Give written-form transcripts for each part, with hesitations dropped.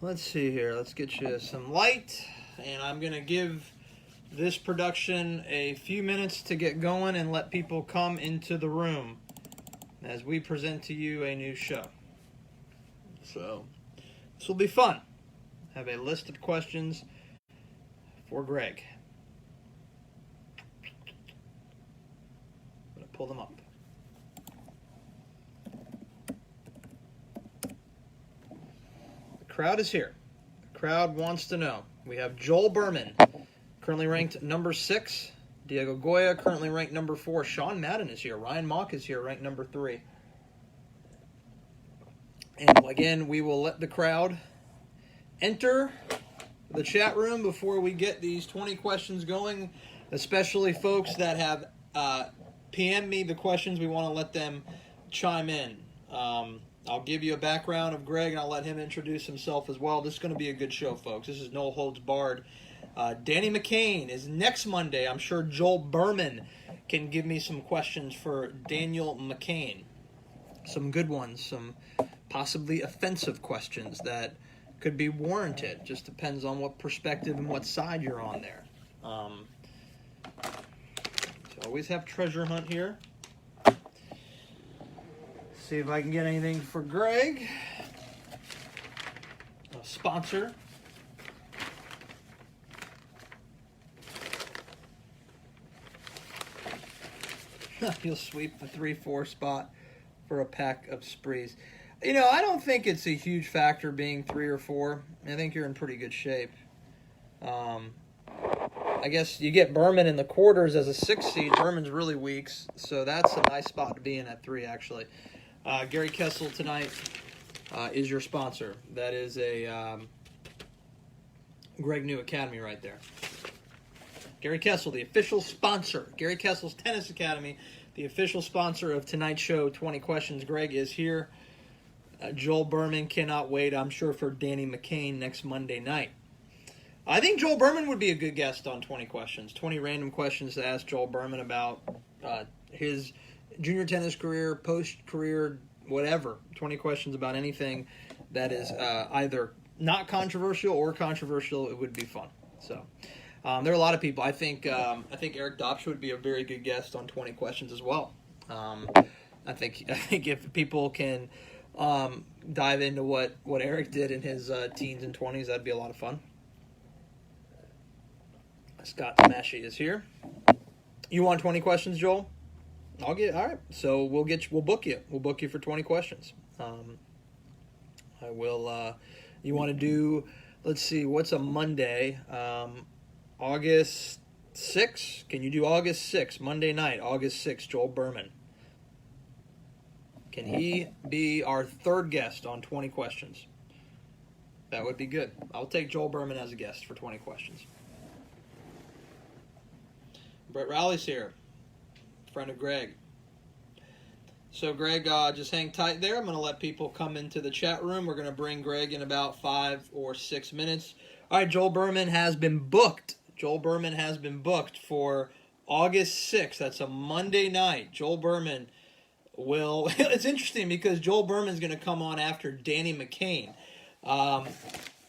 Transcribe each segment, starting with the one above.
Let's see here. Let's get you some light. And I'm going to give this production a few minutes to get going and let people come into the room as we present to you a new show. So, this will be fun. I have a list of questions for Greg. I'm going to pull them up. The crowd is here. The crowd wants to know. We have Joel Berman, currently ranked number 6. Diego Goya, currently ranked number 4. Sean Madden is here. Ryan Mock is here, ranked number 3. And again, we will let the crowd enter the chat room before we get these 20 questions going, especially folks that have PM'd me the questions. We want to let them chime in. I'll give you a background of Greg, and I'll let him introduce himself as well. This is going to be a good show, folks. This is no holds barred. Danny McCain is next Monday. I'm sure Joel Berman can give me some questions for Daniel McCain. Some good ones, some possibly offensive questions that could be warranted. Just depends on what perspective and what side you're on there. So always have treasure hunt here. See if I can get anything for Greg. A sponsor. You'll sweep the 3-4 spot for a pack of sprees. You know, I don't think it's a huge factor being 3 or 4. I think you're in pretty good shape. I guess you get Berman in the quarters as a 6 seed. Berman's really weak, so that's a nice spot to be in at 3, actually. Gary Kessel tonight is your sponsor. That is a Greg New Academy right there. Gary Kessel, the official sponsor. Gary Kessel's Tennis Academy, the official sponsor of tonight's show, 20 Questions. Greg is here. Joel Berman cannot wait, I'm sure, for Danny McCain next Monday night. I think Joel Berman would be a good guest on 20 Questions. 20 random questions to ask Joel Berman about his junior tennis career, post-career, whatever. 20 questions about anything that is either not controversial or controversial. It would be fun. So there are a lot of people. I think Eric Dopsch would be a very good guest on 20 Questions as well. I think if people can dive into what Eric did in his teens and 20s, that'd be a lot of fun. Scott Smashy is here. You want 20 questions, Joel? All right. So we'll book you. We'll book you for 20 questions. I will. You want to do? Let's see. What's a Monday? August 6th. Can you do August 6th? Monday night, August 6th. Joel Berman. Can he be our third guest on 20 Questions? That would be good. I'll take Joel Berman as a guest for 20 Questions. Brett Rowley's here. Friend of Greg. So Greg, just hang tight there. I'm going to let people come into the chat room. We're going to bring Greg in about 5 or 6 minutes. All right, Joel Berman has been booked. Joel Berman has been booked for August 6th. That's a Monday night. Joel Berman will... It's interesting because Joel Berman's going to come on after Danny McCain.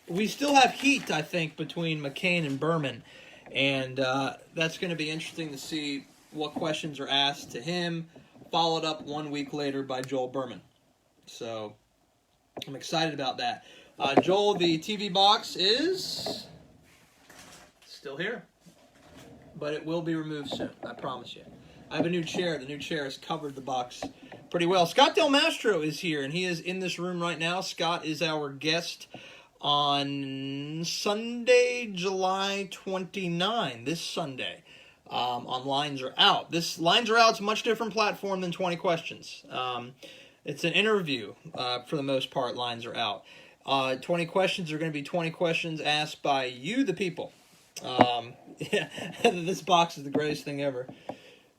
We still have heat, I think, between McCain and Berman. And that's going to be interesting to see what questions are asked to him, followed up 1 week later by Joel Berman. So I'm excited about that. Joel, the TV box is still here, but it will be removed soon, I promise you. I have a new chair. The new chair has covered the box pretty well. Scott Del Mastro is here, and he is in this room right now. Scott is our guest on Sunday, July 29, this Sunday. On Lines Are Out. This Lines Are Out's a much different platform than 20 Questions. It's an interview for the most part. Lines Are Out. 20 Questions are going to be 20 questions asked by you, the people. Yeah, this box is the greatest thing ever.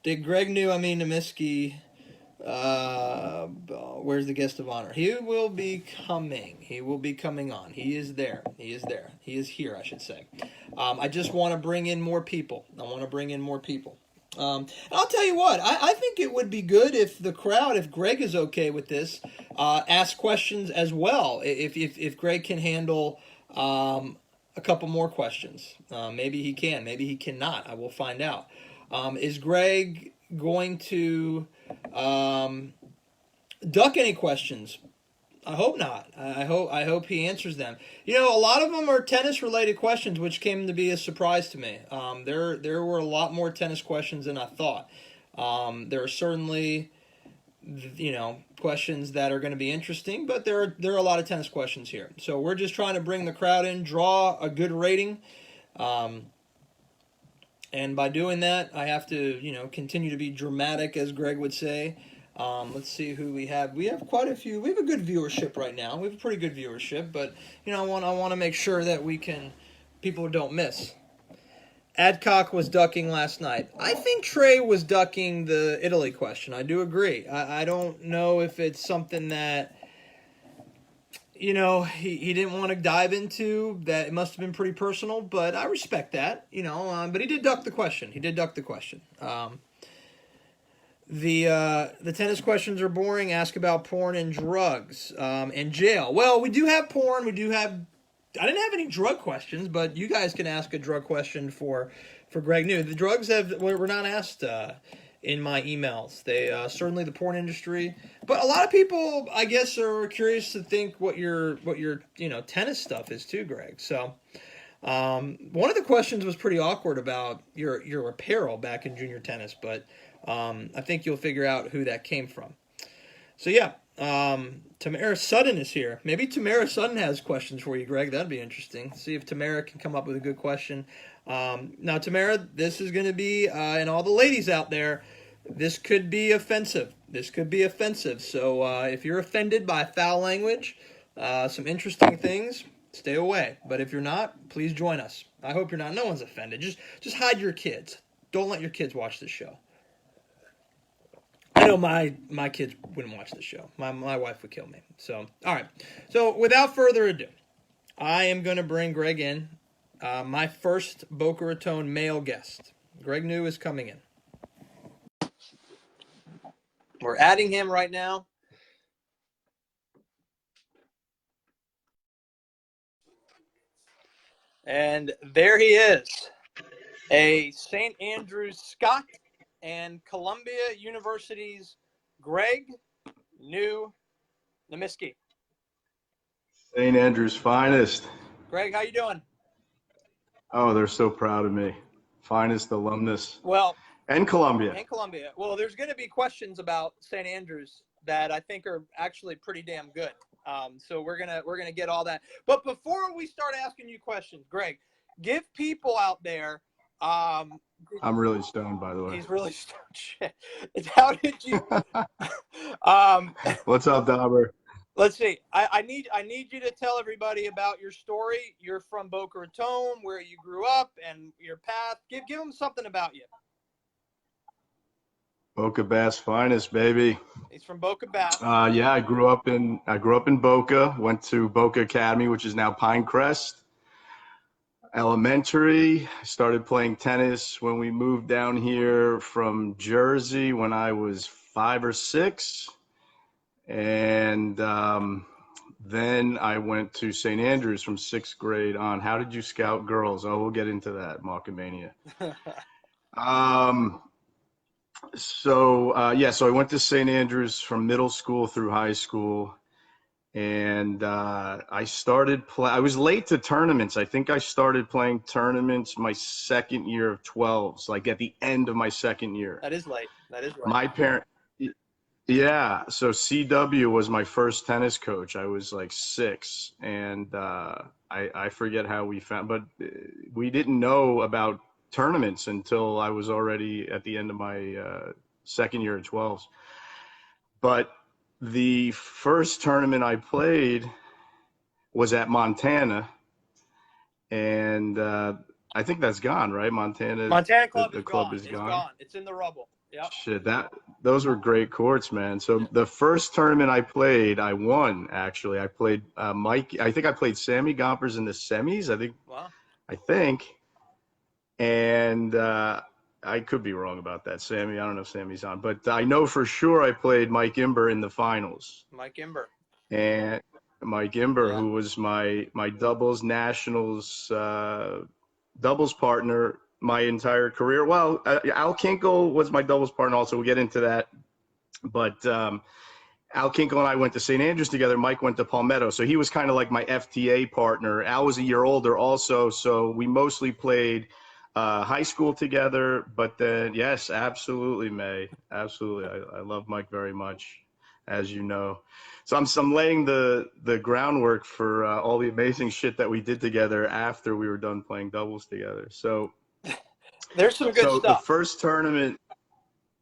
Did Greg Nimensky, where's the guest of honor? He will be coming. He will be coming on. He is there. He is there. He is here, I should say. I just want to bring in more people. And I'll tell you what, I think it would be good if the crowd, if Greg is okay with this, ask questions as well. If Greg can handle a couple more questions, maybe he can, maybe he cannot. I will find out. Is Greg going to duck any questions? I hope not. I hope he answers them. You know, a lot of them are tennis related questions, which came to be a surprise to me. There were a lot more tennis questions than I thought. There are certainly, you know, questions that are going to be interesting, but there are a lot of tennis questions here. So we're just trying to bring the crowd in, draw a good rating. And by doing that, I have to, you know, continue to be dramatic, as Greg would say. Let's see who we have. We have quite a few. We have a good viewership right now. We have a pretty good viewership, but you know, I want to make sure that people don't miss. Adcock was ducking last night. I think Trey was ducking the Italy question. I do agree. I don't know if it's something that, you know, he didn't want to dive into. That it must have been pretty personal, but I respect that. You know, but he did duck the question. The tennis questions are boring. Ask about porn and drugs and jail. Well, we do have porn. I didn't have any drug questions, but you guys can ask a drug question for Greg New. The drugs were not asked in my emails. They certainly the porn industry, but a lot of people, I guess, are curious to think what your you know tennis stuff is too, Greg. So. One of the questions was pretty awkward about your apparel back in junior tennis, but I think you'll figure out who that came from. So yeah, Tamara Sutton is here. Maybe Tamara Sutton has questions for you, Greg. That'd be interesting. See if Tamara can come up with a good question. Now, Tamara, this is going to be, and all the ladies out there, this could be offensive. So if you're offended by foul language, some interesting things, stay away. But if you're not, please join us. I hope you're not. No one's offended. Just hide your kids. Don't let your kids watch this show. I know my kids wouldn't watch this show. My wife would kill me. So, all right. So, without further ado, I am going to bring Greg in, my first Boca Raton male guest. Greg New is coming in. We're adding him right now. And there he is, a St. Andrews Scot and Columbia University's Greg New Nimensky. St. Andrews' finest. Greg, how you doing? Oh, they're so proud of me. Finest alumnus. Well, and Columbia. Well, there's going to be questions about St. Andrews that I think are actually pretty damn good. So we're gonna get all that. But before we start asking you questions, Greg, give people out there. I'm really stoned, by the way. He's really stoned. Shit. How did you? What's up, Dauber? Let's see. I need you to tell everybody about your story. You're from Boca Raton, where you grew up, and your path. Give them something about you. Boca Bass finest, baby. He's from Boca Bass. Yeah, I grew up in Boca. Went to Boca Academy, which is now Pinecrest Elementary. Started playing tennis when we moved down here from Jersey when I was 5 or 6, and then I went to St. Andrews from 6th grade on. How did you scout girls? Oh, we'll get into that, Markomania. So I went to St. Andrews from middle school through high school, and I was late to tournaments. I think I started playing tournaments my second year of 12s, like at the end of my second year. That is late. My parent, yeah. So CW was my first tennis coach. I was like 6, and I forget how we found, but we didn't know about tournaments until I was already at the end of my second year of 12s. But the first tournament I played was at Montana, and I think that's gone, right? Montana Club is gone. It's in the rubble. Yeah. Shit, those were great courts, man. So the first tournament I played, I won. Actually, I played Mike. I think I played Sammy Gompers in the semis. Wow. I think. And I could be wrong about that, Sammy. I don't know if Sammy's on, but I know for sure I played Mike Imber in the finals. Mike Imber. And Mike Imber, Yeah. who was my doubles nationals doubles partner my entire career. Well, Al Kinkle was my doubles partner also. We'll get into that. But Al Kinkle and I went to St. Andrews together. Mike went to Palmetto. So he was kind of like my FTA partner. Al was a year older also. So we mostly played high school together. But then, yes, absolutely, May. Absolutely. I love Mike very much, as you know. So I'm laying the groundwork for all the amazing shit that we did together after we were done playing doubles together. So there's some good stuff. The first tournament,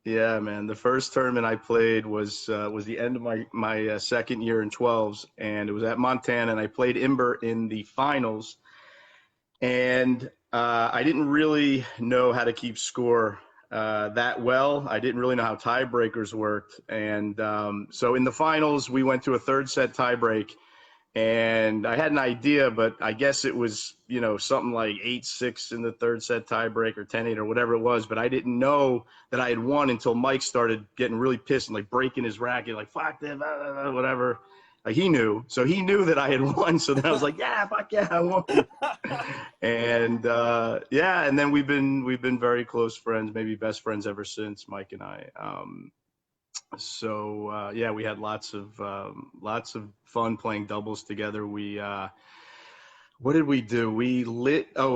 yeah, man, the first tournament I played was the end of my second year in 12s, and it was at Montana, and I played Imber in the finals, and I didn't really know how to keep score that well. I didn't really know how tiebreakers worked. And so in the finals, we went to a third set tiebreak. And I had an idea, but I guess it was, something like 8-6 in the third set tiebreak or 10-8 or whatever it was. But I didn't know that I had won until Mike started getting really pissed and like breaking his racket, like, fuck them, whatever. He knew. So he knew that I had won. So then I was like, yeah, fuck yeah, I won. And yeah, and then we've been very close friends, maybe best friends ever since, Mike and I. So yeah, we had lots of fun playing doubles together. What did we do?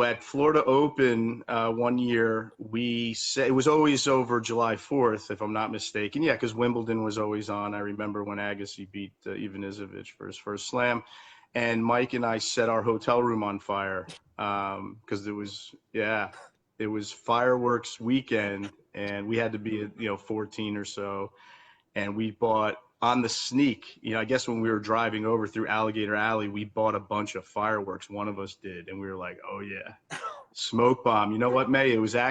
At Florida Open one year, it was always over July 4th, if I'm not mistaken. Yeah, because Wimbledon was always on. I remember when Agassi beat Ivanisevic for his first slam. And Mike and I set our hotel room on fire because it was fireworks weekend, and we had to be at 14 or so. And we bought on the sneak, I guess when we were driving over through Alligator Alley, we bought a bunch of fireworks. One of us did. And we were like, oh yeah, smoke bomb. You know what, May? It was what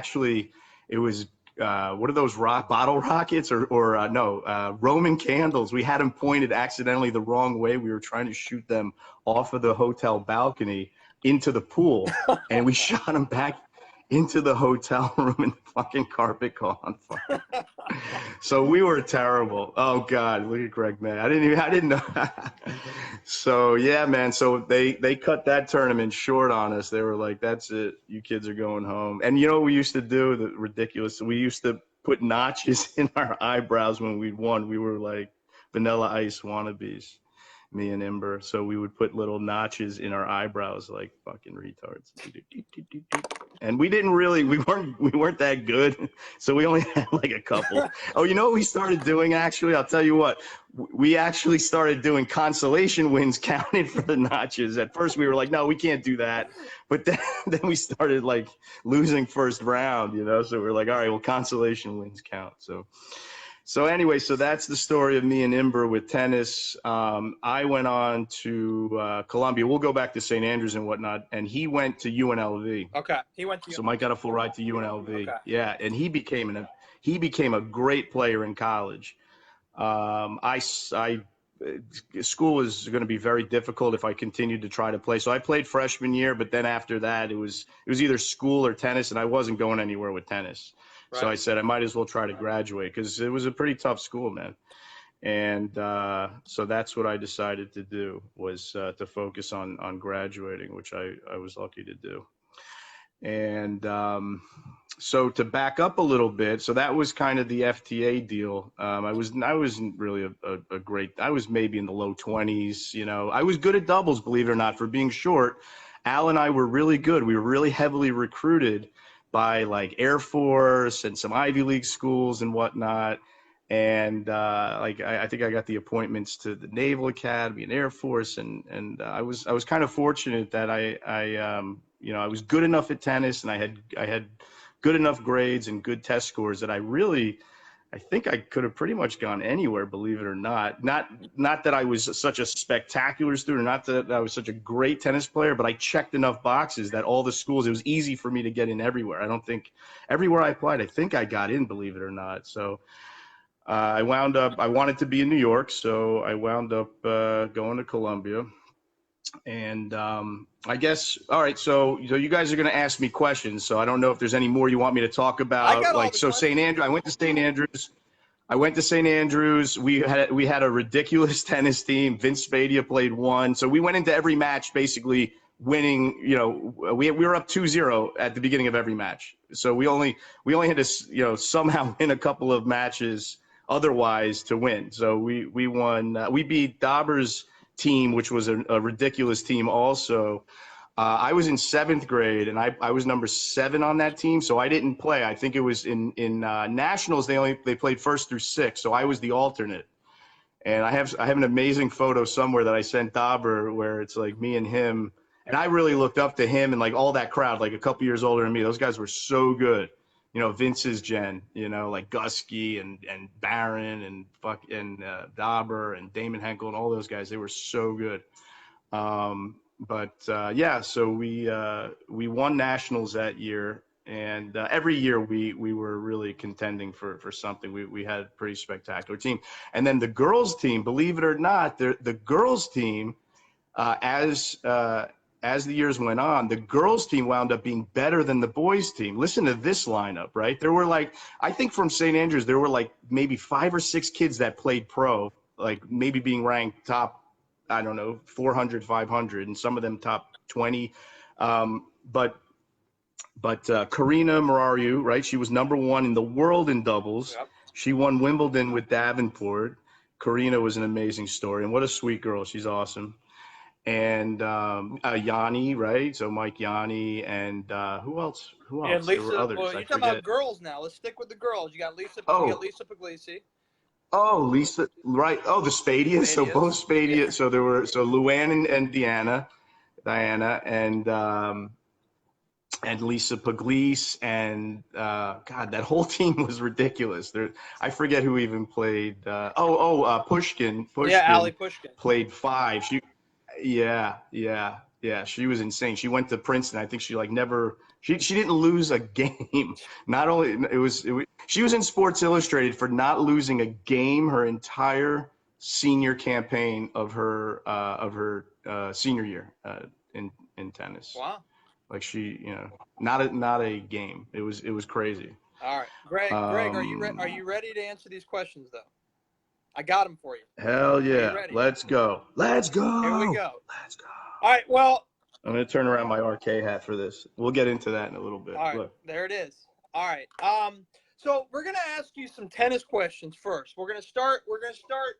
are those bottle rockets or no, Roman candles. We had them pointed accidentally the wrong way. We were trying to shoot them off of the hotel balcony into the pool, and we shot them back into the hotel room, and the fucking carpet caught on fire. So we were terrible. Oh God, look at Greg, man. I didn't know. So yeah, man. So they cut that tournament short on us. They were like, that's it. You kids are going home. And you know what we used to do? The ridiculous. We used to put notches in our eyebrows when we'd won. We were like Vanilla Ice wannabes, me and Imber. So we would put little notches in our eyebrows like fucking retards. And we weren't that good. So we only had like a couple. Oh, you know what we started doing actually? I'll tell you what. We actually started doing consolation wins counted for the notches. At first we were like, no, we can't do that. But then we started like losing first round, So we're like, all right, well, consolation wins count. So anyway, so that's the story of me and Imber with tennis. I went on to Columbia. We'll go back to St. Andrews and whatnot. And he went to UNLV. Okay, he went to. So Mike got a full ride to UNLV. Okay. Yeah, and he became a great player in college. School was going to be very difficult if I continued to try to play. So I played freshman year, but then after that, it was either school or tennis, and I wasn't going anywhere with tennis. Right. So I said I might as well try to graduate because it was a pretty tough school, man. And so that's what I decided to do was to focus on graduating, which I was lucky to do. And so to back up a little bit, so that was kind of the FTA deal. I wasn't really a great. I was maybe in the low 20s. I was good at doubles, believe it or not, for being short. Al and I were really good. We were really heavily recruited by like Air Force and some Ivy League schools and whatnot. And I think I got the appointments to the Naval Academy and Air Force, and I was kind of fortunate that I was good enough at tennis, and I had good enough grades and good test scores that I think I could have pretty much gone anywhere, believe it or not. Not that I was such a spectacular student, not that I was such a great tennis player, but I checked enough boxes that all the schools, it was easy for me to get in everywhere. I don't think everywhere I applied, I think I got in, believe it or not. So I wanted to be in New York, so I wound up going to Columbia. And I guess, all right, so you guys are going to ask me questions. So I don't know if there's any more you want me to talk about. I got all Like, the so questions. St. Andrew, I went to St. Andrews. We had a ridiculous tennis team. Vince Spadia played one. So we went into every match basically winning. You know, we were up 2-0 at the beginning of every match. So we only had to, you know, somehow win a couple of matches otherwise to win. So we won. We beat Dauber's team, which was a ridiculous team also. I was in 7th grade, and I was number 7 on that team, so I didn't play. I think it was in nationals they played 1st through 6th, so I was the alternate. And I have an amazing photo somewhere that I sent Dauber where it's like me and him, and I really looked up to him and like all that crowd, like a couple years older than me. Those guys were so good. You know, Vince's gen, you know, like Gusky and Barron and Dauber and Damon Henkel and all those guys. They were so good. Yeah, so we won nationals that year, and every year we were really contending for something. We had a pretty spectacular team. And then the girls team, believe it or not, the girls team, as the years went on, the girls team wound up being better than the boys team. Listen to this lineup, right? There were like, I think from St. Andrews, there were like maybe 5 or 6 kids that played pro, like maybe being ranked top, I don't know, 400, 500, and some of them top 20. But Karina Murariu, right? She was number 1 in the world in doubles. Yep. She won Wimbledon with Davenport. Karina was an amazing story, and what a sweet girl. She's awesome. And Yanni, right? So Mike Yanni, and who else? Who else? And Lisa, there were others. well, I you're talking forget. about girls now. Let's stick with the girls. You got Lisa. Oh. You got Lisa Puglisi. Oh, Lisa, right. Oh, the Spadias. So both Spadias. Yeah. So there were, so Luann and Diana, and Lisa Puglisi, and God, that whole team was ridiculous. I forget who even played. Pushkin. Yeah, Ali Pushkin played 5. She was insane. She went to Princeton. I think she like never. She didn't lose a game. Not only she was in Sports Illustrated for not losing a game her entire senior campaign of her senior year in tennis. Wow. Like she, you know, not a game. It was crazy. All right, Greg, are you ready to answer these questions though? I got them for you. Hell yeah. Let's go. Here we go. Let's go. All right, well, I'm going to turn around my RK hat for this. We'll get into that in a little bit. All right, Look. There it is. All right. So we're gonna ask you some tennis questions first. We're gonna start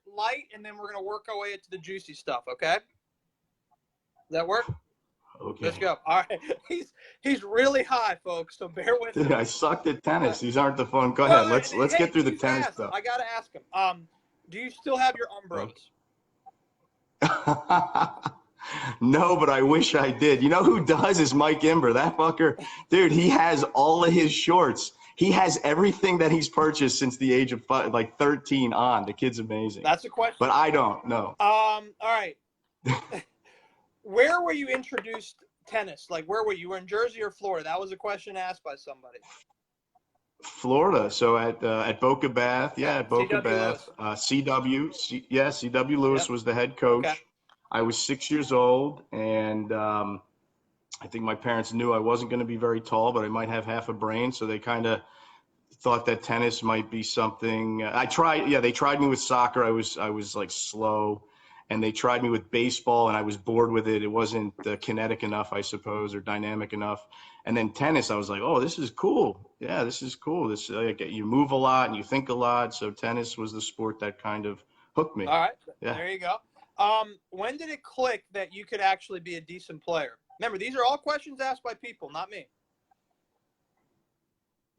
light, and then we're gonna work our way into the juicy stuff. Okay? Does that work? Okay. Let's go. All right. He's really high, folks. So bear with me. Dude, I sucked at tennis. These aren't the fun. Go ahead. Let's get through the tennis stuff. I gotta ask him. Do you still have your Umbros? No, but I wish I did. You know who does is Mike Imber. That fucker, dude, he has all of his shorts. He has everything that he's purchased since the age of 13 on. The kid's amazing. That's a question. But I don't know. All right. Where were you introduced tennis? Like, where were you? You were in Jersey or Florida? That was a question asked by somebody. Florida. So at Boca Bath. Yeah, at Boca Bath. CW Lewis was the head coach. Okay. I was 6 years old, and I think my parents knew I wasn't going to be very tall, but I might have half a brain, so they kind of thought that tennis might be something. They tried me with soccer. I was like slow, and they tried me with baseball, and I was bored with it. It wasn't kinetic enough, I suppose, or dynamic enough. And then tennis, I was like, oh, this is cool. Yeah, this is cool. This you move a lot and you think a lot. So tennis was the sport that kind of hooked me. All right, yeah. There you go. When did it click that you could actually be a decent player? Remember, these are all questions asked by people, not me.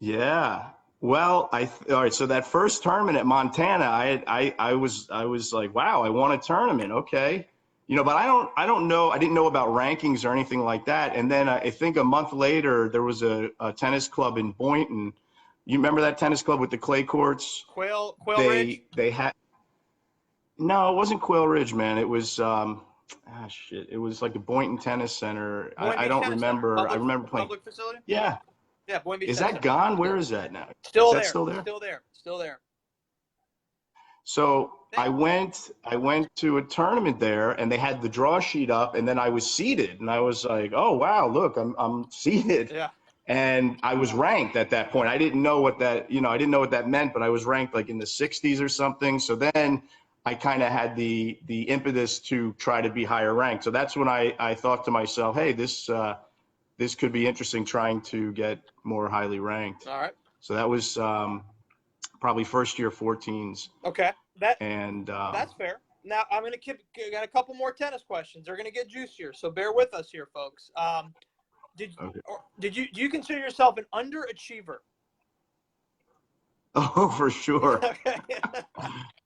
Yeah. Well, all right. So that first tournament at Montana, I was like, wow, I won a tournament. Okay. You know, but I don't know. I didn't know about rankings or anything like that. And then I think a month later, there was a tennis club in Boynton. You remember that tennis club with the clay courts? Quail Ridge? They had. No, it wasn't Quail Ridge, man. It was shit. It was like a Boynton Tennis Center. I don't remember. I remember playing. Public facility? Yeah. Yeah, Boynton Beach. Is that gone? Where is that now? Still is there. That still there? Still there. Still there. So I went to a tournament there, and they had the draw sheet up, and then I was seated, and I was like, oh wow, look, I'm seated. Yeah. And I was ranked at that point. I didn't know what that, I didn't know what that meant, but I was ranked like in the 60s or something. So then I kind of had the impetus to try to be higher ranked. So that's when I thought to myself, hey, this could be interesting, trying to get more highly ranked. All right. So that was probably first year 14s. Okay. And That's fair. Now I'm gonna got a couple more tennis questions. They're gonna get juicier, so bear with us here, folks. Do you consider yourself an underachiever? Oh, for sure. Okay.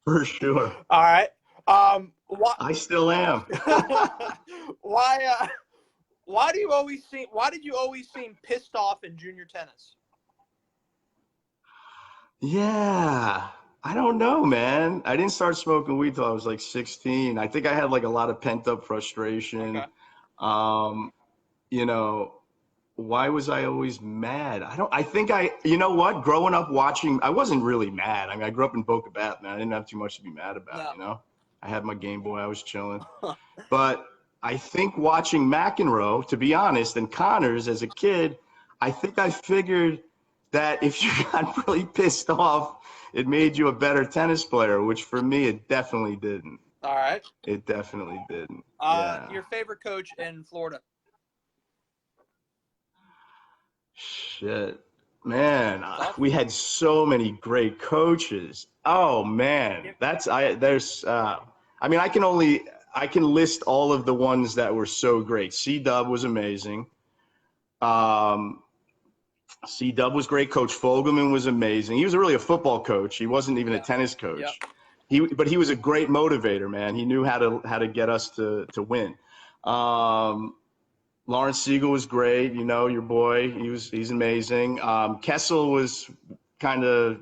For sure. All right. Why? I still am. Why did you always seem pissed off in junior tennis? Yeah. I don't know, man. I didn't start smoking weed till I was like 16. I think I had like a lot of pent up frustration. Okay. Why was I always mad? You know what? Growing up watching, I wasn't really mad. I mean, I grew up in Boca Bath, man. I didn't have too much to be mad about, No. I had my Game Boy, I was chilling. But I think watching McEnroe, to be honest, and Connors as a kid, I think I figured that if you got really pissed off, it made you a better tennis player, which for me, it definitely didn't. All right. It definitely didn't. Your favorite coach in Florida? Shit, man, we had so many great coaches. Oh man, I mean, I can list all of the ones that were so great. C-Dub was amazing. C-Dub was great. Coach Fogelman was amazing. He was really a football coach. He wasn't even a tennis coach. But he was a great motivator, man. He knew how to get us to win. Lawrence Siegel was great, your boy. He's amazing. Kessel was Gary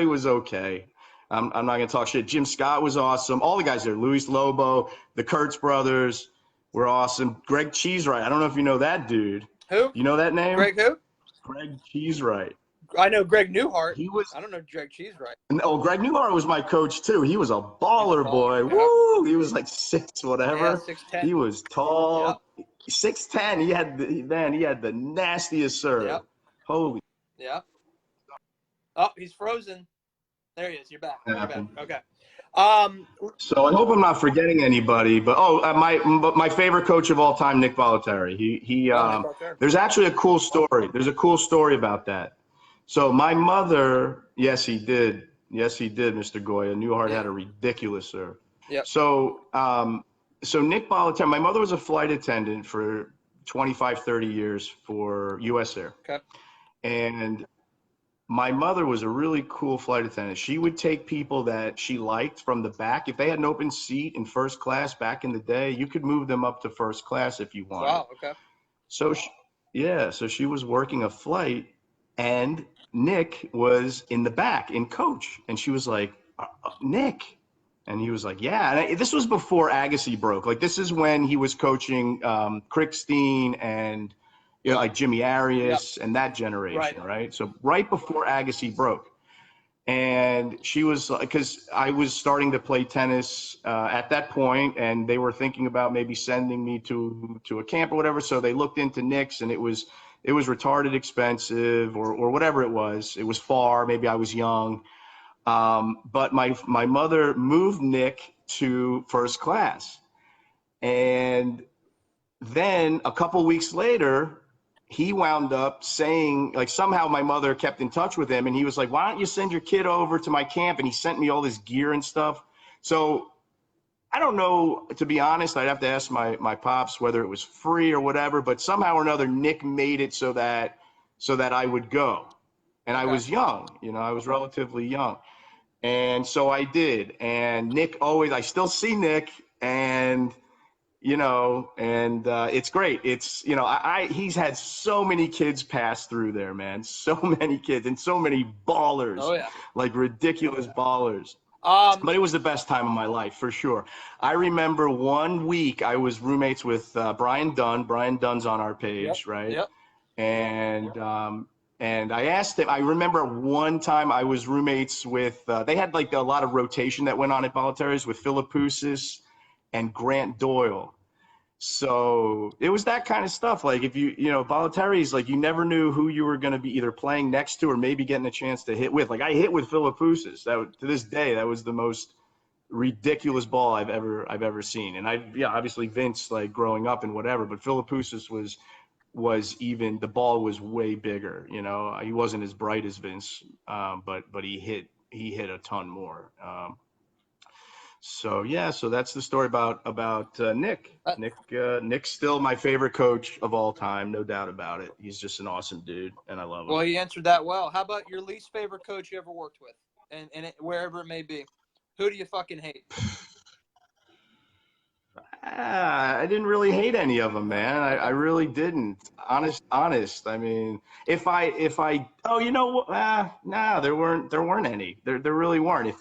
was okay. I'm not gonna talk shit. Jim Scott was awesome. All the guys there, Luis Lobo, the Kurtz brothers were awesome. Greg Cheesewright. I don't know if you know that dude. Who? You know that name? Greg who? Greg Cheesewright. I know Greg Newhart. I don't know Greg Cheesewright. Oh, Greg Newhart was my coach too. He was a baller boy. Yeah. Woo! He was like 6 whatever. Yeah, 6'10". He was tall. Yep. 6'10". He had the nastiest serve. Yep. Holy. Yeah. Oh, he's frozen. There he is. You're back. Okay. So I hope I'm not forgetting anybody, but my favorite coach of all time, Nick Bollettieri. There's actually a cool story. There's a cool story about that. So my mother, yes, he did, Mr. Goya. Newhart had a ridiculous serve. Yep. So Nick Bollettieri, my mother was a flight attendant for 25, 30 years for U.S. Air. Okay. And my mother was a really cool flight attendant. She would take people that she liked from the back. If they had an open seat in first class back in the day, you could move them up to first class if you wanted. Wow, okay. So she was working a flight, and Nick was in the back in coach. And she was like, Nick. And he was like, yeah. And this was before Agassi broke. Like, this is when he was coaching Krickstein and like Jimmy Arias and that generation, right? So right before Agassi broke. And she was, because I was starting to play tennis at that point, and they were thinking about maybe sending me to a camp or whatever. So they looked into Nick's, and it was retarded expensive or whatever it was. It was far. Maybe I was young. But my mother moved Nick to first class. And then a couple weeks later, he wound up saying, like, somehow my mother kept in touch with him, and he was like, why don't you send your kid over to my camp? And he sent me all this gear and stuff. So I don't know, to be honest. I'd have to ask my pops whether it was free or whatever, but somehow or another, Nick made it so that I would go. And I was young, I was relatively young. And so I did. And Nick I still see Nick, and it's great. It's, he's had so many kids pass through there, man. So many kids and so many ballers. Oh, yeah. Like ridiculous ballers. But it was the best time of my life, for sure. I remember one week I was roommates with Brian Dunn. Brian Dunn's on our page, right? Yep. And And I asked him, I remember one time I was roommates with, they had like a lot of rotation that went on at Voluntaries with Philippoussis and Grant Doyle. So it was that kind of stuff. Like if Voluntaries, like you never knew who you were going to be either playing next to or maybe getting a chance to hit with. Like I hit with Philippoussis. To this day, that was the most ridiculous ball I've ever seen. And obviously Vince, like growing up and whatever, but Philippoussis was even, the ball was way bigger. He wasn't as bright as Vince, but he hit a ton more. So that's the story about Nick. Nick's still my favorite coach of all time, no doubt about it. He's just an awesome dude, and I love him. Well, you answered that well. How about your least favorite coach you ever worked with, and wherever it may be? Who do you fucking hate? I didn't really hate any of them, man. I really didn't. Honest. I mean, if I, oh, you know what? Nah, there weren't any. There really weren't.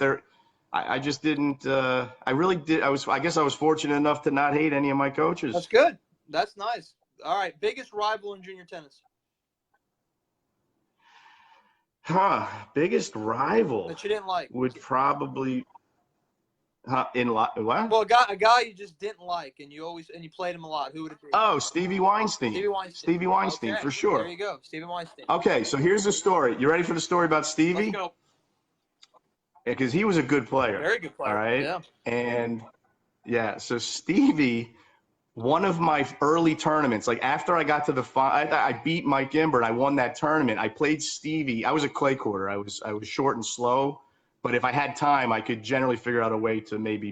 I just didn't. I really did. I guess I was fortunate enough to not hate any of my coaches. That's good. That's nice. All right, biggest rival in junior tennis. Biggest rival that you didn't like would probably. What? Well, a guy you just didn't like, and you played him a lot. Who would it be? Oh, Stevie Weinstein. Stevie Weinstein, okay. For sure. There you go, Stevie Weinstein. Okay, so here's the story. You ready for the story about Stevie? Let's go. Because he was a good player. Very good player. All right. Yeah. And so Stevie, one of my early tournaments, like after I got to the final, I beat Mike Imbert. I won that tournament. I played Stevie. I was a clay courter. I was short and slow. But if I had time, I could generally figure out a way to maybe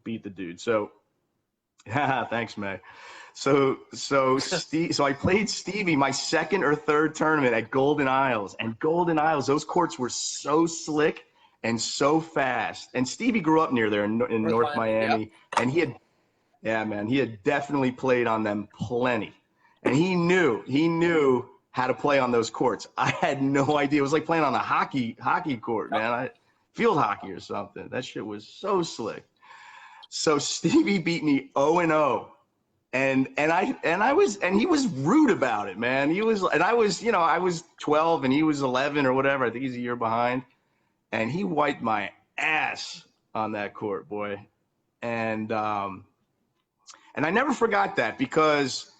beat the dude. So, thanks, May. So I played Stevie my second or third tournament at Golden Isles. And Golden Isles, those courts were so slick and so fast. And Stevie grew up near there in North Miami. Yep. And he had definitely played on them plenty. And he knew how to play on those courts. I had no idea. It was like playing on a hockey court, man. Field hockey or something. That shit was so slick. So Stevie beat me 0-0. And he was rude about it, man. I was 12 and he was 11 or whatever. I think he's a year behind. And he wiped my ass on that court, boy. And I never forgot that because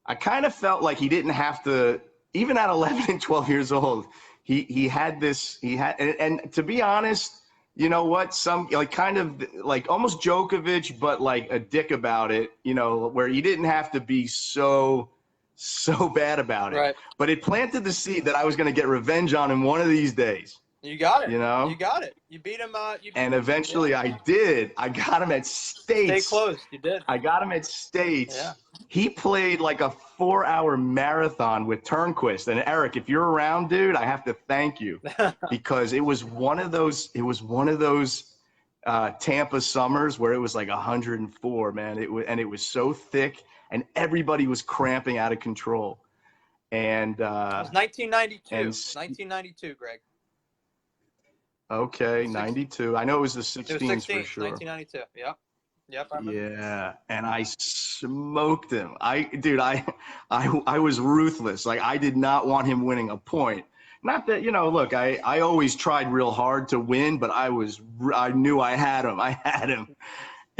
I kind of felt like he didn't have to, even at 11 and 12 years old, he had and to be honest, you know what, some like kind of like almost Djokovic, but like a dick about it, where he didn't have to be so bad about it. Right. But it planted the seed that I was going to get revenge on him one of these days. You got it. You got it. You beat him. And eventually I did. I got him at States. Stay close. You did. I got him at States. Yeah. He played like a 4-hour marathon with Turnquist. And Eric, if you're around, dude, I have to thank you because it was one of those Tampa summers where it was like 104, man. It was so thick and everybody was cramping out of control. And it was 1992. 1992, Greg. Okay, 92. I know it was the 16s for sure. 1992. Yep. Yeah, and I smoked him. I was ruthless. Like I did not want him winning a point. Not that, look, I always tried real hard to win, but I knew I had him.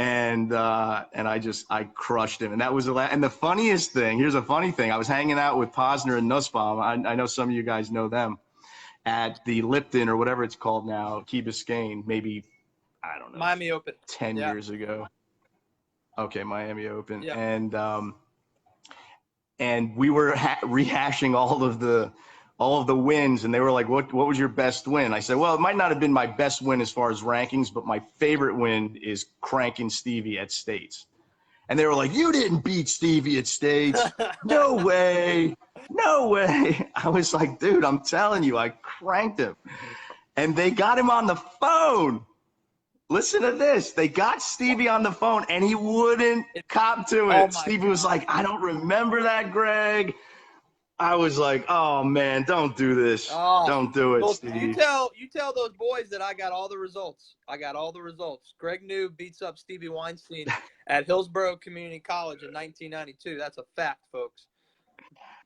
And I crushed him. And that was and the funniest thing, here's a funny thing. I was hanging out with Posner and Nussbaum. I know some of you guys know them. At the Lipton or whatever it's called now, Key Biscayne, maybe, I don't know. Miami Open. 10 years ago. Okay, Miami Open. Yeah. And we were rehashing all of the wins, and they were like, what was your best win? I said, well, it might not have been my best win as far as rankings, but my favorite win is cranking Stevie at States. And they were like, you didn't beat Stevie at States. No way. No way. I was like, dude, I'm telling you, I cranked him. And they got him on the phone. Listen to this. They got Stevie on the phone, and he wouldn't cop to it. Stevie was like, I don't remember that, Greg. I was like, oh, man, don't do this. Don't do it, Steve. You tell those boys that I got all the results. Greg New beats up Stevie Weinstein at Hillsborough Community College in 1992. That's a fact, folks.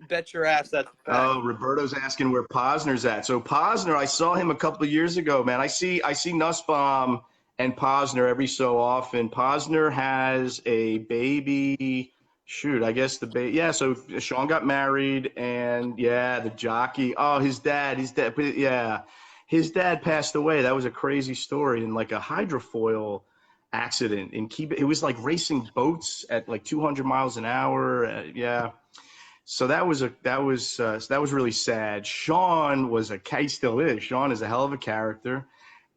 Bet your ass that's a fact. Oh, Roberto's asking where Posner's at. So Posner, I saw him a couple of years ago, man. I see Nussbaum and Posner every so often. Posner has a baby. Shoot, I guess yeah, so Sean got married, and yeah, the jockey. Oh, his dad, yeah. His dad passed away. That was a crazy story in like a hydrofoil accident in Key. It was like racing boats at like 200 miles an hour. Yeah. So that was really sad. Sean he still is. Sean is a hell of a character,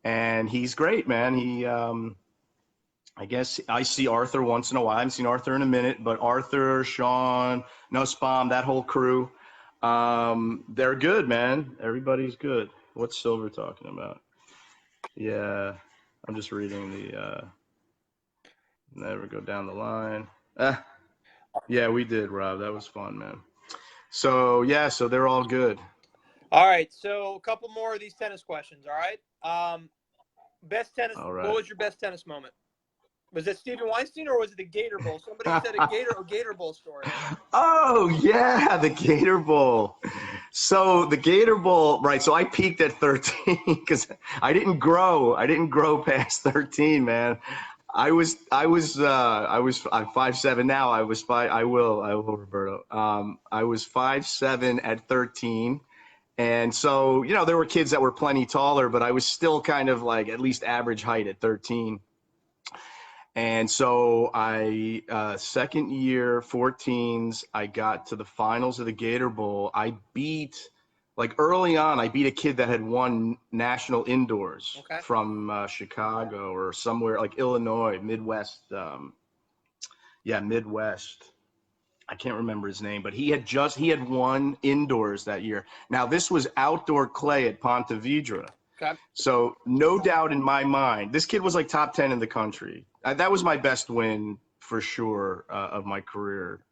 and he's great, man. I guess I see Arthur once in a while. I haven't seen Arthur in a minute, but Arthur, Sean, Nussbaum, that whole crew, they're good, man. Everybody's good. What's Silver talking about? Yeah, I'm just reading never go down the line. Yeah, we did, Rob. That was fun, man. So, yeah, so they're all good. All right, so a couple more of these tennis questions, all right? Best tennis, all right. What was your best tennis moment? Was it Stephen Weinstein or was it the Gator Bowl? Somebody said a Gator Bowl story. Oh, yeah, the Gator Bowl. So the Gator Bowl, right, so I peaked at 13 because I didn't grow past 13, man. I'm 5'7" now. I will, Roberto. I was 5'7" at 13. And so, there were kids that were plenty taller, but I was still kind of like at least average height at 13. And so second year, 14s, I got to the finals of the Gator Bowl. Early on, I beat a kid that had won national indoors from Chicago or somewhere like Illinois, Midwest. Midwest. I can't remember his name, but he had won indoors that year. Now, this was outdoor clay at Ponte Vedra. Okay. So no doubt in my mind, this kid was like top 10 in the country. That was my best win for sure of my career.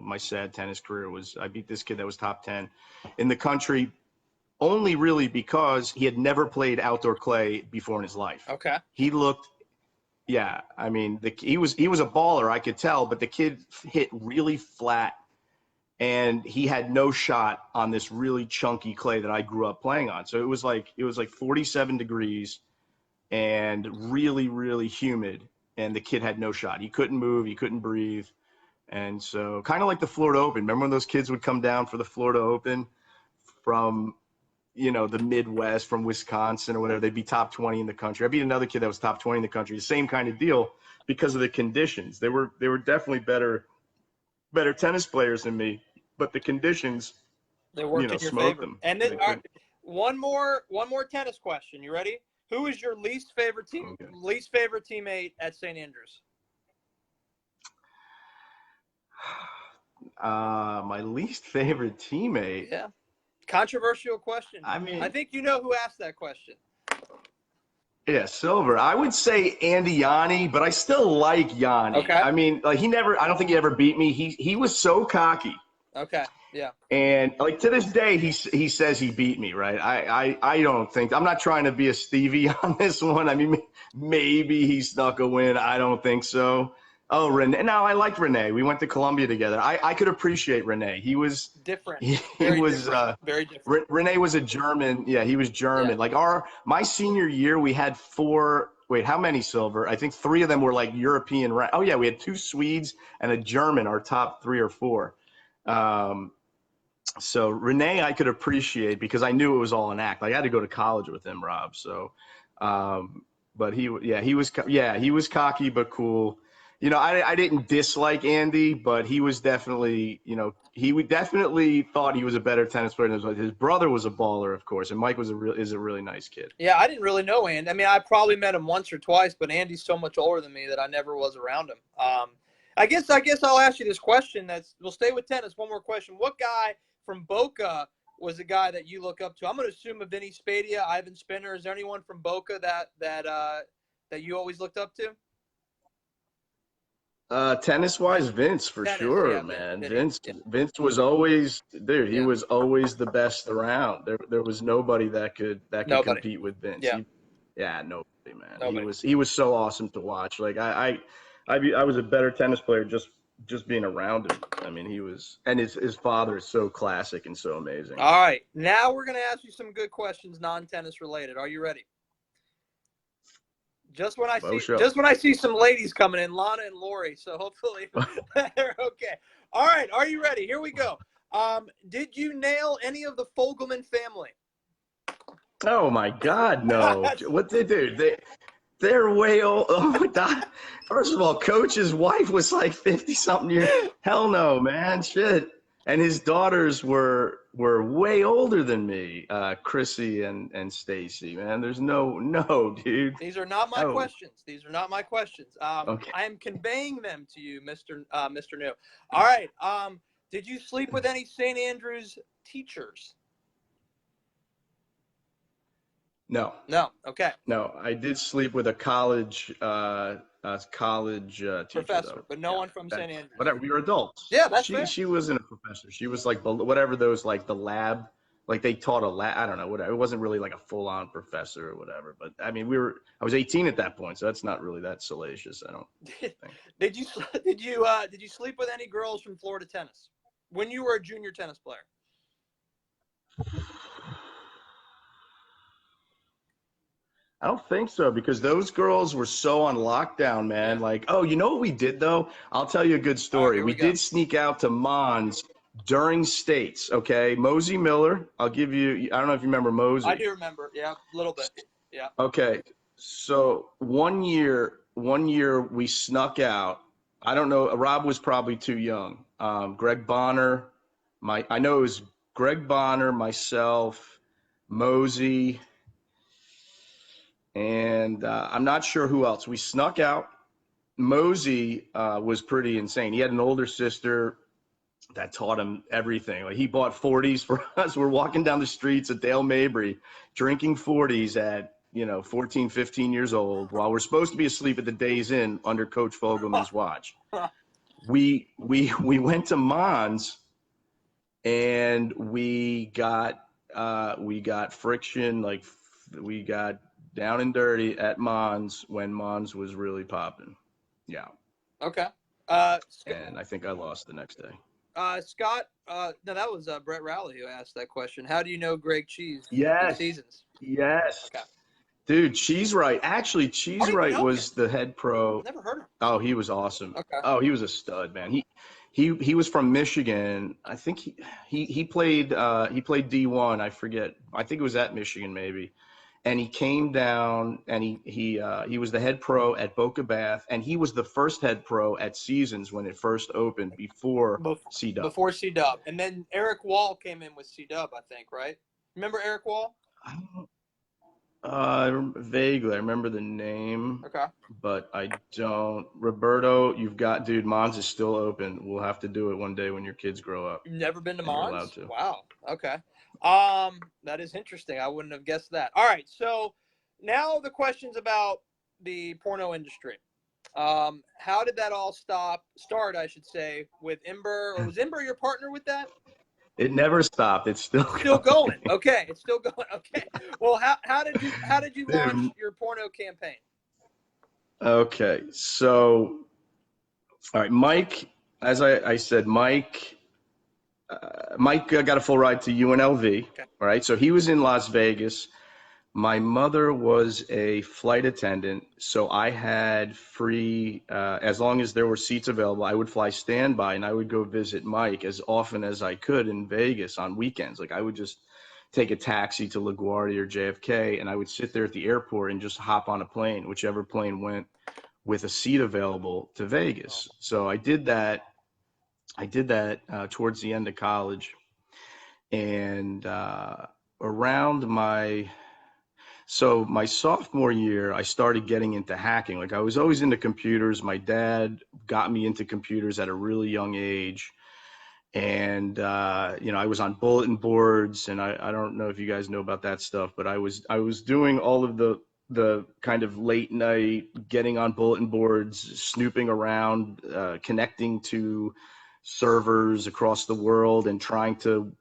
My sad tennis career I beat this kid that was top 10 in the country, only really because he had never played outdoor clay before in his life. Okay. He looked, yeah, I mean, he was a baller, I could tell, but the kid hit really flat, and he had no shot on this really chunky clay that I grew up playing on. So it was like 47 degrees and really, really humid, and the kid had no shot. He couldn't move, he couldn't breathe. And so kind of like the Florida Open. Remember when those kids would come down for the Florida Open from, the Midwest, from Wisconsin or whatever? They'd be top 20 in the country. I beat another kid that was top 20 in the country. The same kind of deal because of the conditions. They were definitely better tennis players than me, but the conditions, they worked in your smoked favor. them. And then, one more tennis question. You ready? Who is your least favorite teammate at St. Andrews? My least favorite teammate. Yeah. Controversial question. I mean, I think you know who asked that question. Yeah, Silver. I would say Andy Yanni, but I still like Yanni. Okay. I mean, I don't think he ever beat me. He was so cocky. Okay. Yeah. And to this day, he says he beat me, right? I don't think. I'm not trying to be a Stevie on this one. I mean, maybe he snuck a win. I don't think so. Oh, Renee. No, I liked Renee. We went to Columbia together. I could appreciate Renee. He was different. He was very different. Renee was a German. Yeah, he was German. Yeah. My senior year, we had 4. Wait, how many, Silver? I think 3 of them were like European. Oh yeah, we had 2 Swedes and a German. Our top 3 or 4. So Renee, I could appreciate because I knew it was all an act. I had to go to college with him, Rob. So, but he was cocky but cool. I didn't dislike Andy, but he was definitely, he definitely thought he was a better tennis player than his brother was a baller, of course, and Mike is a really nice kid. Yeah, I didn't really know Andy. I mean, I probably met him once or twice, but Andy's so much older than me that I never was around him. I guess I'll ask you this question. We'll stay with tennis. One more question. What guy from Boca was a guy that you look up to? I'm going to assume a Vinny Spadea, Ivan Spinner. Is there anyone from Boca that you always looked up to? Tennis-wise, Vince for sure, yeah, man. Vince was always, dude. He was always the best around. There was nobody that could compete with Vince. Yeah, nobody, man. Nobody. He was so awesome to watch. Like I was a better tennis player just just being around him. I mean, he was, and his father is so classic and so amazing. All right, now we're going to ask you some good questions, non-tennis related. Are you ready? Just when I see some ladies coming in, Lana and Lori, so hopefully they're okay. All right, are you ready? Here we go. Did you nail any of the Fogelman family? Oh my God, no! What they do? They're way old. Oh my God! First of all, Coach's wife was like 50-something years. Hell no, man. Shit. And his daughters were way older than me, Chrissy and Stacy. Man, there's no, dude. These are not my questions. These are not my questions. Okay. I am conveying them to you, Mr. New. All right. Did you sleep with any St. Andrews teachers? No. No. Okay. No, I did sleep with a college teacher, professor, though. but no one from St. Andrews. Whatever, we were adults. Yeah, that's fair. She wasn't a professor. She was like whatever those, like the lab, like they taught a lab. I don't know, whatever. It wasn't really like a full-on professor or whatever. But I mean, I was 18 at that point, so that's not really that salacious, I don't think. Did you sleep with any girls from Florida tennis when you were a junior tennis player? I don't think so, because those girls were so on lockdown, man. Like, oh, you know what we did though? I'll tell you a good story. We did sneak out to Mons during states. Okay, Mosey Miller. I'll give you. I don't know if you remember Mosey. I do remember. Yeah, a little bit. Yeah. Okay, so one year we snuck out. I don't know. Rob was probably too young. Greg Bonner, I know it was Greg Bonner, myself, Mosey. And I'm not sure who else. We snuck out. Mosey was pretty insane. He had an older sister that taught him everything. Like, he bought 40s for us. We're walking down the streets at Dale Mabry, drinking 40s at 14, 15 years old, while we're supposed to be asleep at the Days Inn under Coach Fogelman's watch. We went to Mons, and we got friction. Like, we got down and dirty at Mons when Mons was really popping. Yeah. Okay. And I think I lost the next day. Scott, no, that was Brett Rowley who asked that question. How do you know Greg Cheese? Yes. Seasons. Yes. Okay. Dude, Cheese Right. Actually, Cheese Right was the head pro. Never heard of him. Oh, he was awesome. Okay. Oh, he was a stud, man. He was from Michigan. I think he played D1. I forget. I think it was at Michigan maybe. And he came down, and he was the head pro at Boca Bath, and he was the first head pro at Seasons when it first opened before C-Dub. Before C-Dub. And then Eric Wall came in with C-Dub, I think, right? Remember Eric Wall? Vaguely. I remember the name. Okay. But I don't. Roberto, dude, Mons is still open. We'll have to do it one day when your kids grow up. You've never been to Mons? You're allowed to. Wow. Okay. That is interesting. I wouldn't have guessed that. All right. So now the questions about the porno industry. How did that all start, I should say, with Imber? Or was Imber your partner with that? It never stopped. It's still going. Okay. It's still going. Okay. Well, how did you launch your porno campaign? Okay. So, all right, Mike, as I said, Mike got a full ride to UNLV. Okay. All right. So he was in Las Vegas. My mother was a flight attendant, so I had free, as long as there were seats available, I would fly standby, and I would go visit Mike as often as I could in Vegas on weekends. Like, I would just take a taxi to LaGuardia or JFK, and I would sit there at the airport and just hop on a plane, whichever plane went with a seat available to Vegas. So I did that. Towards the end of college, and around my sophomore year, I started getting into hacking. Like, I was always into computers. My dad got me into computers at a really young age, and I was on bulletin boards, and I don't know if you guys know about that stuff, but I was doing all of the kind of late night getting on bulletin boards, snooping around, connecting to servers across the world and trying to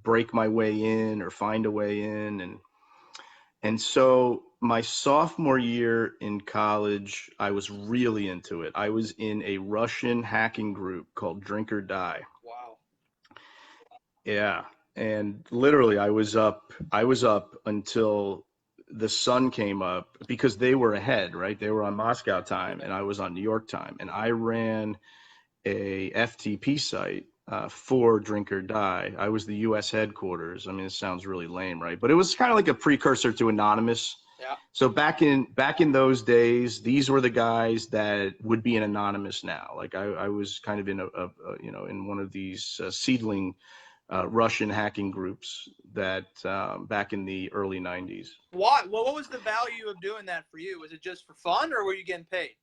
break my way in or find a way in. And so my sophomore year in college, I was really into it. I was in a Russian hacking group called Drink or Die. Wow. Yeah. And literally I was up until the sun came up because they were ahead, right? They were on Moscow time Yeah. and I was on New York time. And I ran a FTP site for Drink or Die. I was the US headquarters. I mean, it sounds really lame, right? But it was kind of like a precursor to Anonymous. Yeah. So back in those days, these were the guys that would be in Anonymous now. Like I was kind of in in one of these seedling Russian hacking groups that back in the early 90s. Why? Well, what was the value of doing that for you? Was it just for fun, or were you getting paid?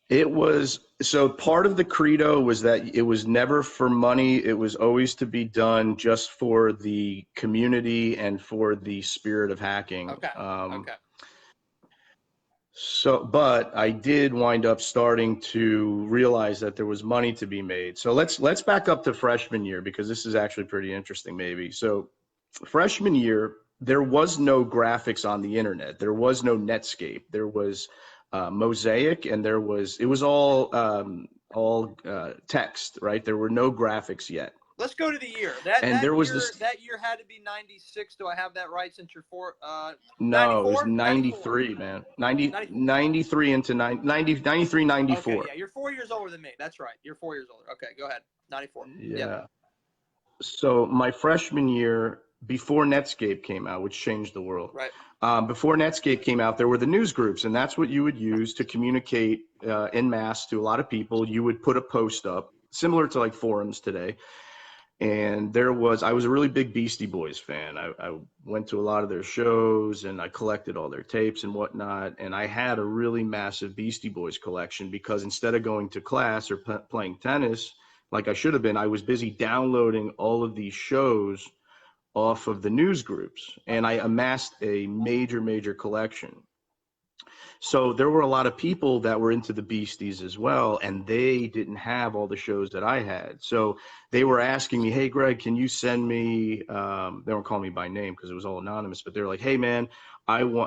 It was so part of the credo was that it was never for money. It was always to be done just for the community and for the spirit of hacking. Okay. Okay. But I did wind up starting to realize that there was money to be made. So let's back up to freshman year because this is actually pretty interesting, maybe. So freshman year, there was no graphics on the internet. There was no Netscape. There was Mosaic, and it was all text, right? There were no graphics yet. Let's go to the year. And there was That year had to be 96. Do I have that right? Since you're no, 94? it was 93, man. 93 into 93, 94. Okay, yeah, you're 4 years older than me. That's right. You're 4 years older. Okay, go ahead. 94. Yeah. Yep. So my freshman year, before Netscape came out, which changed the world. Right. Before Netscape came out, there were the news groups, and that's what you would use to communicate en masse to a lot of people. You would put a post up, similar to like forums today. And I was a really big Beastie Boys fan. I went to a lot of their shows and I collected all their tapes and whatnot. And I had a really massive Beastie Boys collection because instead of going to class or playing tennis, like I should have been, I was busy downloading all of these shows off of the news groups. And I amassed a major, major collection. So there were a lot of people that were into the Beasties as well, and they didn't have all the shows that I had. So they were asking me, hey, Greg, can you send me, they weren't calling me by name because it was all anonymous, but they're like, hey, man,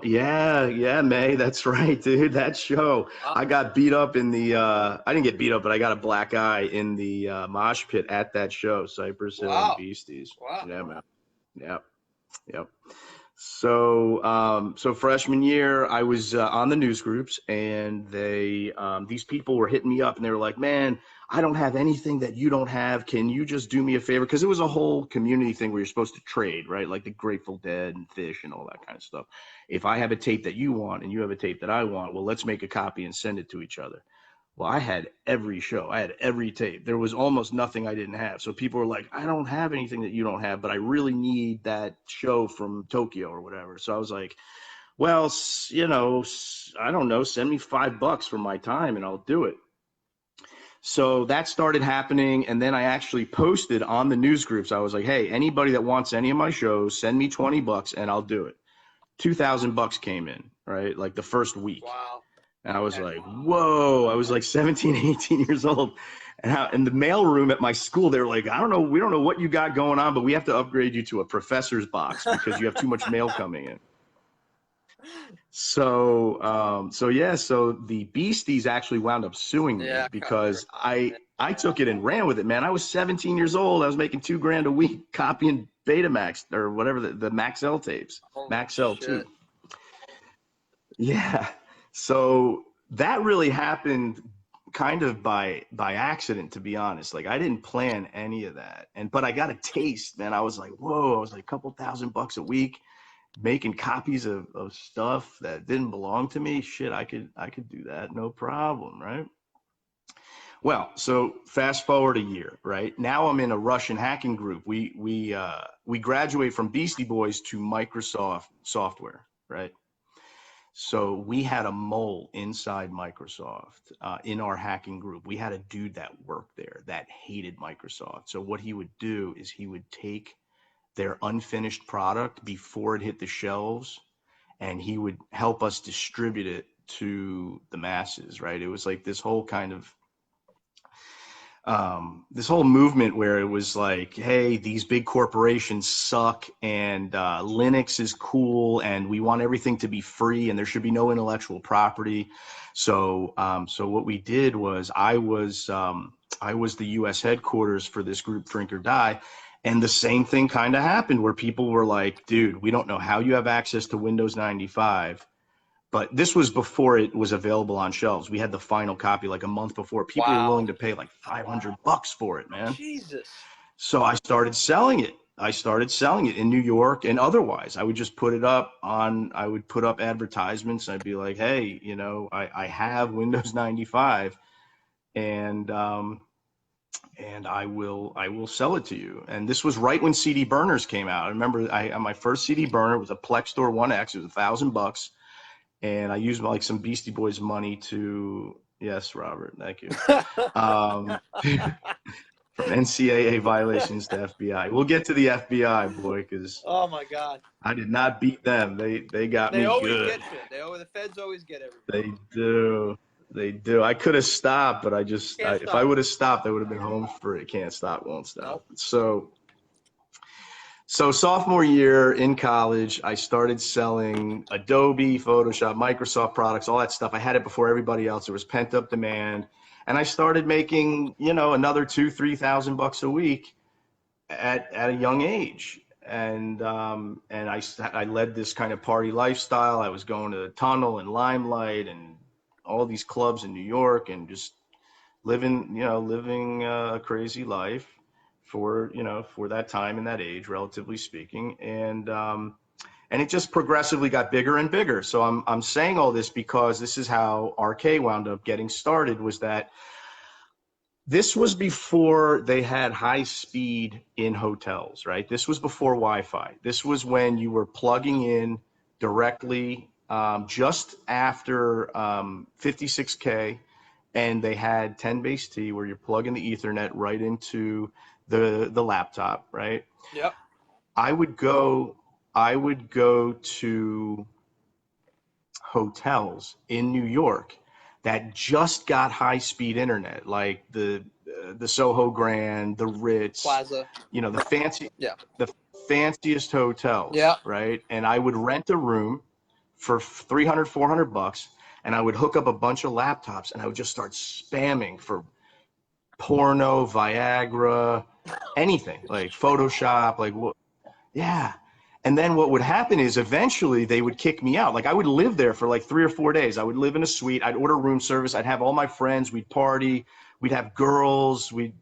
yeah, May, that's right, dude, that show. I got beat up I didn't get beat up, but I got a black eye in the mosh pit at that show, Cypress Hill and Beasties. Wow. Yeah, man. Yep. So freshman year, I was on the news groups, and these people were hitting me up, and they were like, "Man, I don't have anything that you don't have. Can you just do me a favor?" Because it was a whole community thing where you're supposed to trade, right? Like the Grateful Dead and Fish and all that kind of stuff. If I have a tape that you want and you have a tape that I want, well, let's make a copy and send it to each other. Well, I had every show. I had every tape. There was almost nothing I didn't have. So people were like, I don't have anything that you don't have, but I really need that show from Tokyo or whatever. So I was like, well, I don't know, send me $5 for my time and I'll do it. So that started happening. And then I actually posted on the news groups. I was like, hey, anybody that wants any of my shows, send me $20 and I'll do it. $2,000 came in, right? Like the first week. Wow. And I was like, whoa, I was like 17, 18 years old. And in the mailroom at my school, they were like, we don't know what you got going on, but we have to upgrade you to a professor's box because you have too much mail coming in. So the Beasties actually wound up suing me because I took it and ran with it, man. I was 17 years old. I was making $2,000 a week copying Betamax or whatever, the Maxell tapes, Maxell too. Yeah. So that really happened kind of by accident, to be honest. Like I didn't plan any of that. But I got a taste, man. I was like, whoa, I was like a couple $1,000 a week making copies of stuff that didn't belong to me. Shit, I could do that. No problem. Right. Well, so fast forward a year, right? Now I'm in a Russian hacking group. We graduate from Beastie Boys to Microsoft software, right? So we had a mole inside Microsoft in our hacking group. We had a dude that worked there that hated Microsoft. So what he would do is he would take their unfinished product before it hit the shelves, and he would help us distribute it to the masses, right? It was like this whole kind of this whole movement where it was like, hey, these big corporations suck, and Linux is cool, and we want everything to be free, and there should be no intellectual property. So, so what we did was I was the U.S. headquarters for this group, Drink or Die, and the same thing kind of happened where people were like, dude, we don't know how you have access to Windows 95. But this was before it was available on shelves. We had the final copy like a month before. People were willing to pay like $500 for it, man. Jesus. So I started selling it. I started selling it in New York and otherwise. I would just put it up on, I would put up advertisements. I'd be like, hey, you know, I have Windows 95 and I will sell it to you. And this was right when CD burners came out. I remember my first CD burner was a Plex Store 1X. It was $1,000. And I used like some Beastie Boys money to, yes, Robert, thank you. From NCAA violations to FBI. We'll get to the FBI, boy, because oh my God, I did not beat them. They got me good. They always get you. The feds always get everybody. They do. I could have stopped, but if I would have stopped, I would have been home free. Can't stop, won't stop. Nope. So sophomore year in college, I started selling Adobe, Photoshop, Microsoft products, all that stuff. I had it before everybody else. There was pent up demand. And I started making, you know, another $2,000-3,000 a week at a young age. And I led this kind of party lifestyle. I was going to the Tunnel and Limelight and all these clubs in New York and just living a crazy life for that time and that age, relatively speaking. And it just progressively got bigger and bigger. So I'm saying all this because this is how RK wound up getting started, was that this was before they had high speed in hotels, right? This was before Wi-Fi. This was when you were plugging in directly just after 56K, and they had 10 base T where you're plugging the Ethernet right into the laptop, right? Yep. I would go to hotels in New York that just got high-speed internet, like the Soho Grand, the Ritz, Plaza, you know, the fanciest hotels, yeah, right? And I would rent a room for $300-400, and I would hook up a bunch of laptops, and I would just start spamming for porno, Viagra, anything, like Photoshop, like what? Yeah. And then what would happen is eventually they would kick me out. Like I would live there for like 3 or 4 days. I would live in a suite. I'd order room service. I'd have all my friends. We'd party. We'd have girls. We'd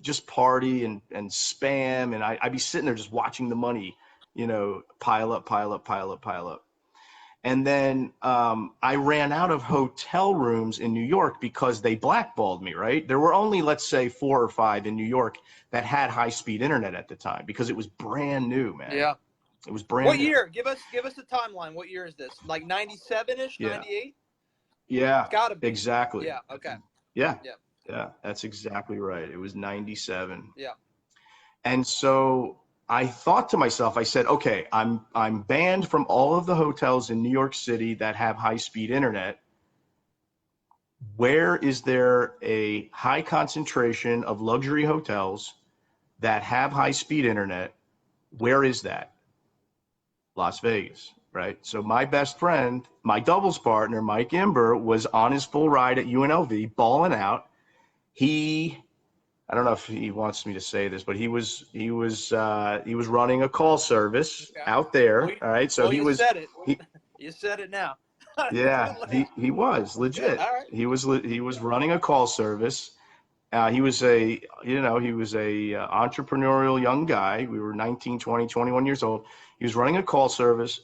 just party and spam. And I'd be sitting there just watching the money, you know, pile up. And then I ran out of hotel rooms in New York because they blackballed me, right? There were only, let's say, 4 or 5 in New York that had high-speed internet at the time because it was brand new, man. Yeah. It was brand new. What year? Give us a timeline. What year is this? Like 97-ish, 98? Yeah. Gotta be. Exactly. Yeah, okay. Yeah, that's exactly right. It was 97. Yeah. And so I thought to myself, I said, okay, I'm banned from all of the hotels in New York City that have high-speed internet. Where is there a high concentration of luxury hotels that have high-speed internet? Where is that? Las Vegas, right? So my best friend, my doubles partner, Mike Imber, was on his full ride at UNLV, balling out. I don't know if he wants me to say this, but he was running a call service out there. All right, so you said it. You said it now. Yeah, he was legit. All right. He was running a call service. He was a entrepreneurial young guy. We were 19, 20, 21 years old. He was running a call service,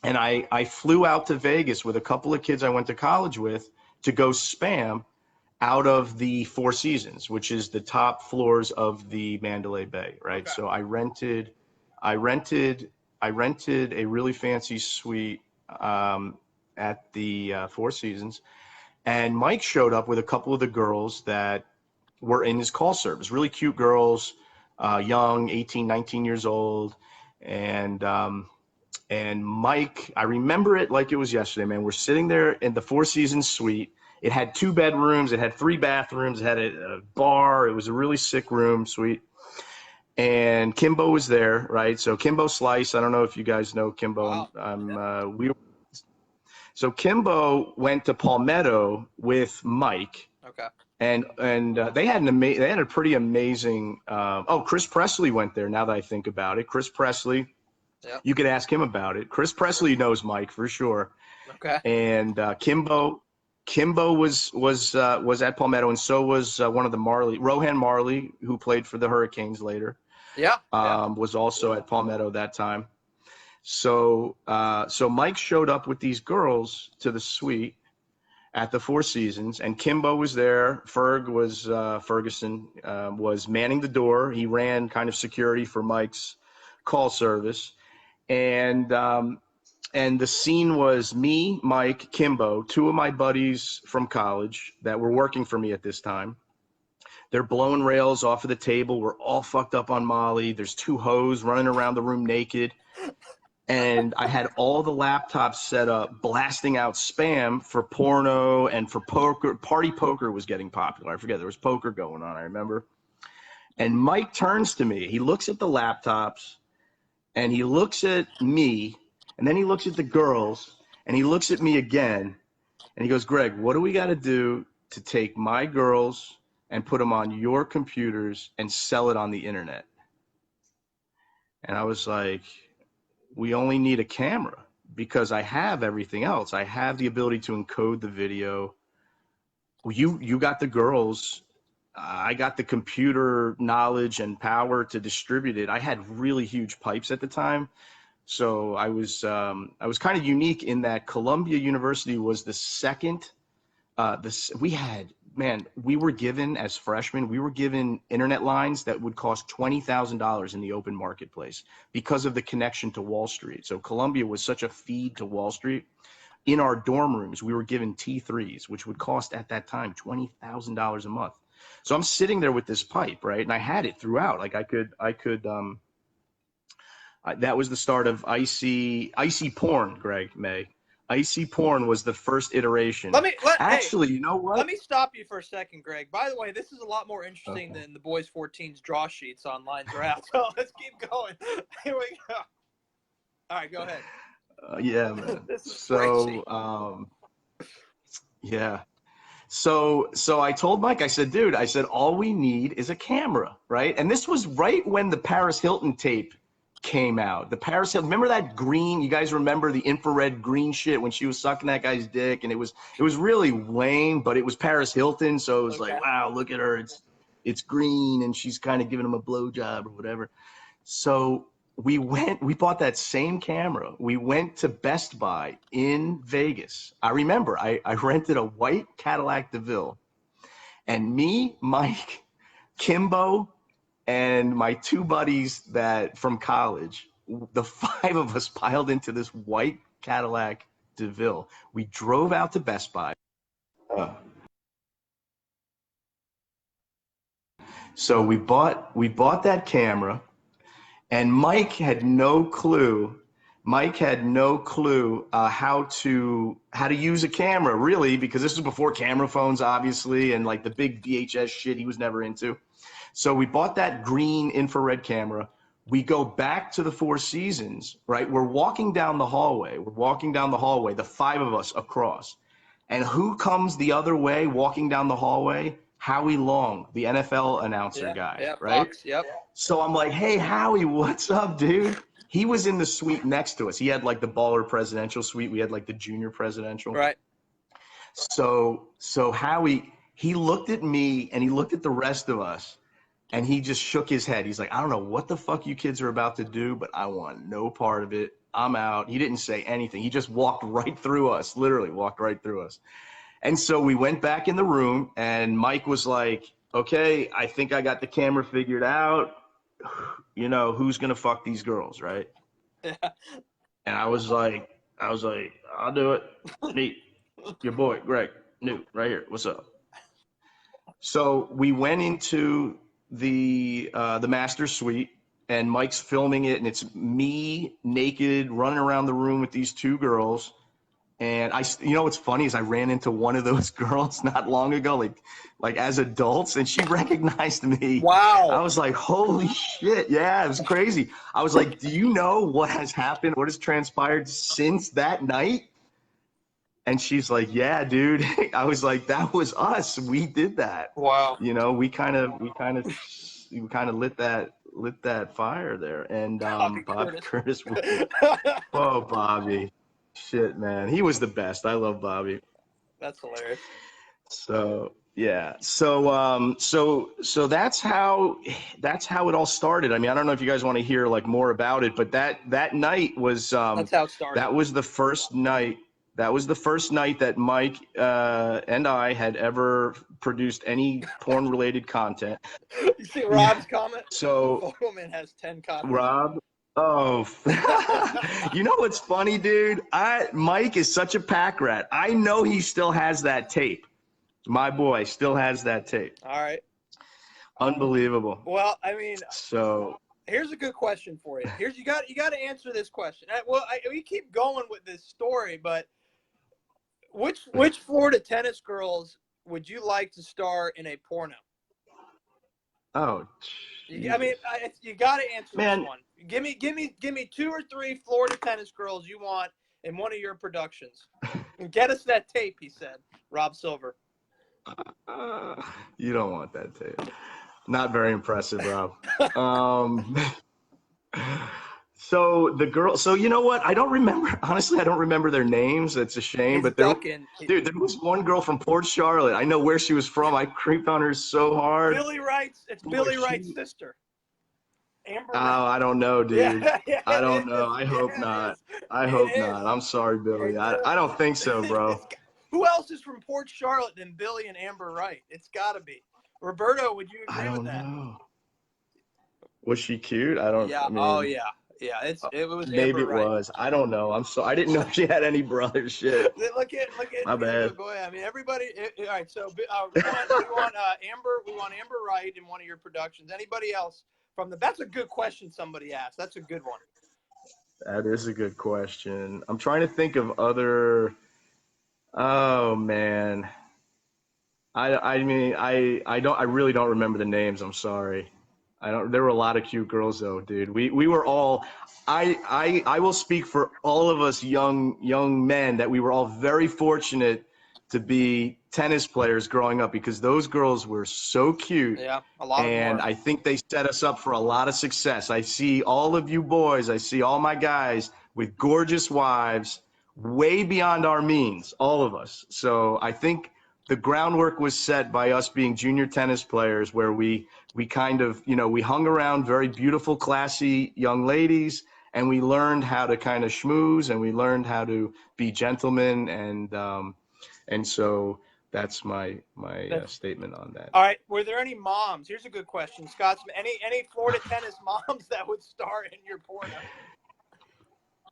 and I flew out to Vegas with a couple of kids I went to college with to go spam out of the Four Seasons, which is the top floors of the Mandalay Bay, right? Okay. So I rented a really fancy suite at the Four Seasons, and Mike showed up with a couple of the girls that were in his call service, really cute girls, young, 18, 19 years old. And Mike, I remember it like it was yesterday, man. We're sitting there in the Four Seasons suite. It had 2 bedrooms. It had 3 bathrooms. It had a bar. It was a really sick room, suite. And Kimbo was there, right? So Kimbo Slice, I don't know if you guys know Kimbo. Wow. So Kimbo went to Palmetto with Mike. Okay. And they had a pretty amazing. Chris Presley went there. Now that I think about it, Chris Presley. Yep. You could ask him about it. Chris Presley knows Mike for sure. Okay. And Kimbo was at Palmetto, and so was one of the Rohan Marley, who played for the Hurricanes later. Yeah. Was also at Palmetto that time. So Mike showed up with these girls to the suite at the Four Seasons, and Kimbo was there. Ferguson was manning the door. He ran kind of security for Mike's call service, and the scene was me, Mike, Kimbo, 2 of my buddies from college that were working for me at this time. They're blowing rails off of the table. We're all fucked up on Molly. There's 2 hoes running around the room naked. And I had all the laptops set up, blasting out spam for porno and for poker. Party poker was getting popular. I forget, there was poker going on, I remember. And Mike turns to me. He looks at the laptops, and he looks at me, and then he looks at the girls, and he looks at me again, and he goes, "Greg, what do we got to do to take my girls and put them on your computers and sell it on the internet?" And I was like, "We only need a camera, because I have everything else. I have the ability to encode the video. You got the girls. I got the computer knowledge and power to distribute it." I had really huge pipes at the time. So I was kind of unique in that Columbia University was the second. We were given, as freshmen, we were given internet lines that would cost $20,000 in the open marketplace because of the connection to Wall Street. So Columbia was such a feed to Wall Street. In our dorm rooms, we were given T3s, which would cost at that time $20,000 a month. So I'm sitting there with this pipe, right? And I had it throughout. Like that was the start of icy porn, Greg May. Icy porn was the first iteration. You know what? Let me stop you for a second, Greg. By the way, this is a lot more interesting than the Boys 14's draw sheets on Lines Are Out. So let's keep going. Here we go. All right, go ahead. Yeah, man. This is crazy. Yeah. So I told Mike, I said, "Dude, all we need is a camera," right? And this was right when the Paris Hilton tape came out. The Paris Hilton, remember that green? You guys remember the infrared green shit when she was sucking that guy's dick, and it was really lame, but it was Paris Hilton, so it was like, wow, look at her, it's green, and she's kind of giving him a blowjob or whatever. So we bought that same camera. We went to Best Buy in Vegas. I remember I rented a white Cadillac DeVille, and me, Mike, Kimbo, and my 2 buddies from college, the 5 of us piled into this white Cadillac DeVille. We drove out to Best Buy. So we bought that camera, and Mike had no clue. How to use a camera, really, because this was before camera phones, obviously, and like the big VHS shit he was never into. So we bought that green infrared camera. We go back to the Four Seasons, right? We're walking down the hallway, the 5 of us across. And who comes the other way walking down the hallway? Howie Long, the NFL announcer guy, right? Fox, yep. So I'm like, "Hey, Howie, what's up, dude?" He was in the suite next to us. He had like the baller presidential suite. We had like the junior presidential. Right. So Howie, he looked at me and he looked at the rest of us, and he just shook his head. He's like, "I don't know what the fuck you kids are about to do, but I want no part of it. I'm out." He didn't say anything. He just walked right through us, literally walked right through us. And so we went back in the room, and Mike was like, "Okay, I think I got the camera figured out. You know, who's going to fuck these girls, right?" Yeah. And I was like, "I'll do it. Neat. Your boy, Greg, Newt, right here. What's up?" So we went into the master suite, and Mike's filming it, and it's me naked running around the room with these 2 girls. And you know what's funny is I ran into one of those girls not long ago, like as adults, and she recognized me. Wow. I was like, holy shit. Yeah, it was crazy. I was like, do you know what has happened? What has transpired since that night? And she's like, yeah, dude. I was like, that was us. We did that. Wow. You know, we kind of lit that fire there. And Bobby Bobby Curtis. Curtis. Oh, Bobby. Shit, man. He was the best. I love Bobby. That's hilarious. So yeah. So that's how it all started. I mean, I don't know if you guys want to hear like more about it, but that night was That's how it started. that was the first night. That was the first night that Mike and I had ever produced any porn-related content. You see Rob's comment? So Photoman has 10 copies. Rob, oh, you know what's funny, dude? Mike is such a pack rat. I know he still has that tape. My boy still has that tape. All right. Unbelievable. Well, I mean, so here's a good question for you. You got to answer this question. We keep going with this story, but which Florida tennis girls would you like to star in a porno? Oh, I mean, you got to answer Man. this one. Give me 2 or 3 Florida tennis girls you want in one of your productions. And get us that tape, he said. Rob Silver. You don't want that tape. Not very impressive, Rob. So the girl. So you know what? I don't remember. Honestly, I don't remember their names. It's a shame. But there was one girl from Port Charlotte. I know where she was from. I creeped on her so hard. Billy Wright's. It's Billy Wright's sister. Amber. Oh, I don't know, dude. Yeah, I don't know. I hope not. I hope not. I'm sorry, Billy. I don't think so, bro. Who else is from Port Charlotte than Billy and Amber Wright? It's got to be. Roberto, would you agree with that? I don't know. Was she cute? I don't. Yeah. I mean, oh yeah. Yeah. It was. Maybe Amber it was. I don't know. I'm so. I didn't know she had any brothers. Shit. Look at. My bad. Go ahead. I mean, everybody. All right. So we want Amber. We want Amber Wright in one of your productions. Anybody else from the? That's a good question somebody asked. That's a good one. That is a good question. I'm trying to think of other. Oh man. I mean I really don't remember the names. I'm sorry. There were a lot of cute girls though, dude. We were all I will speak for all of us young men that we were all very fortunate to be tennis players growing up because those girls were so cute. Yeah, a lot and more. I think they set us up for a lot of success. I see all of you boys, I see all my guys with gorgeous wives, way beyond our means, all of us. So I think the groundwork was set by us being junior tennis players where we kind of, we hung around very beautiful, classy young ladies, and we learned how to kind of schmooze, and we learned how to be gentlemen, and so that's my statement on that. All right. Were there any moms? Here's a good question, Scotsman. Any Florida tennis moms that would star in your porno?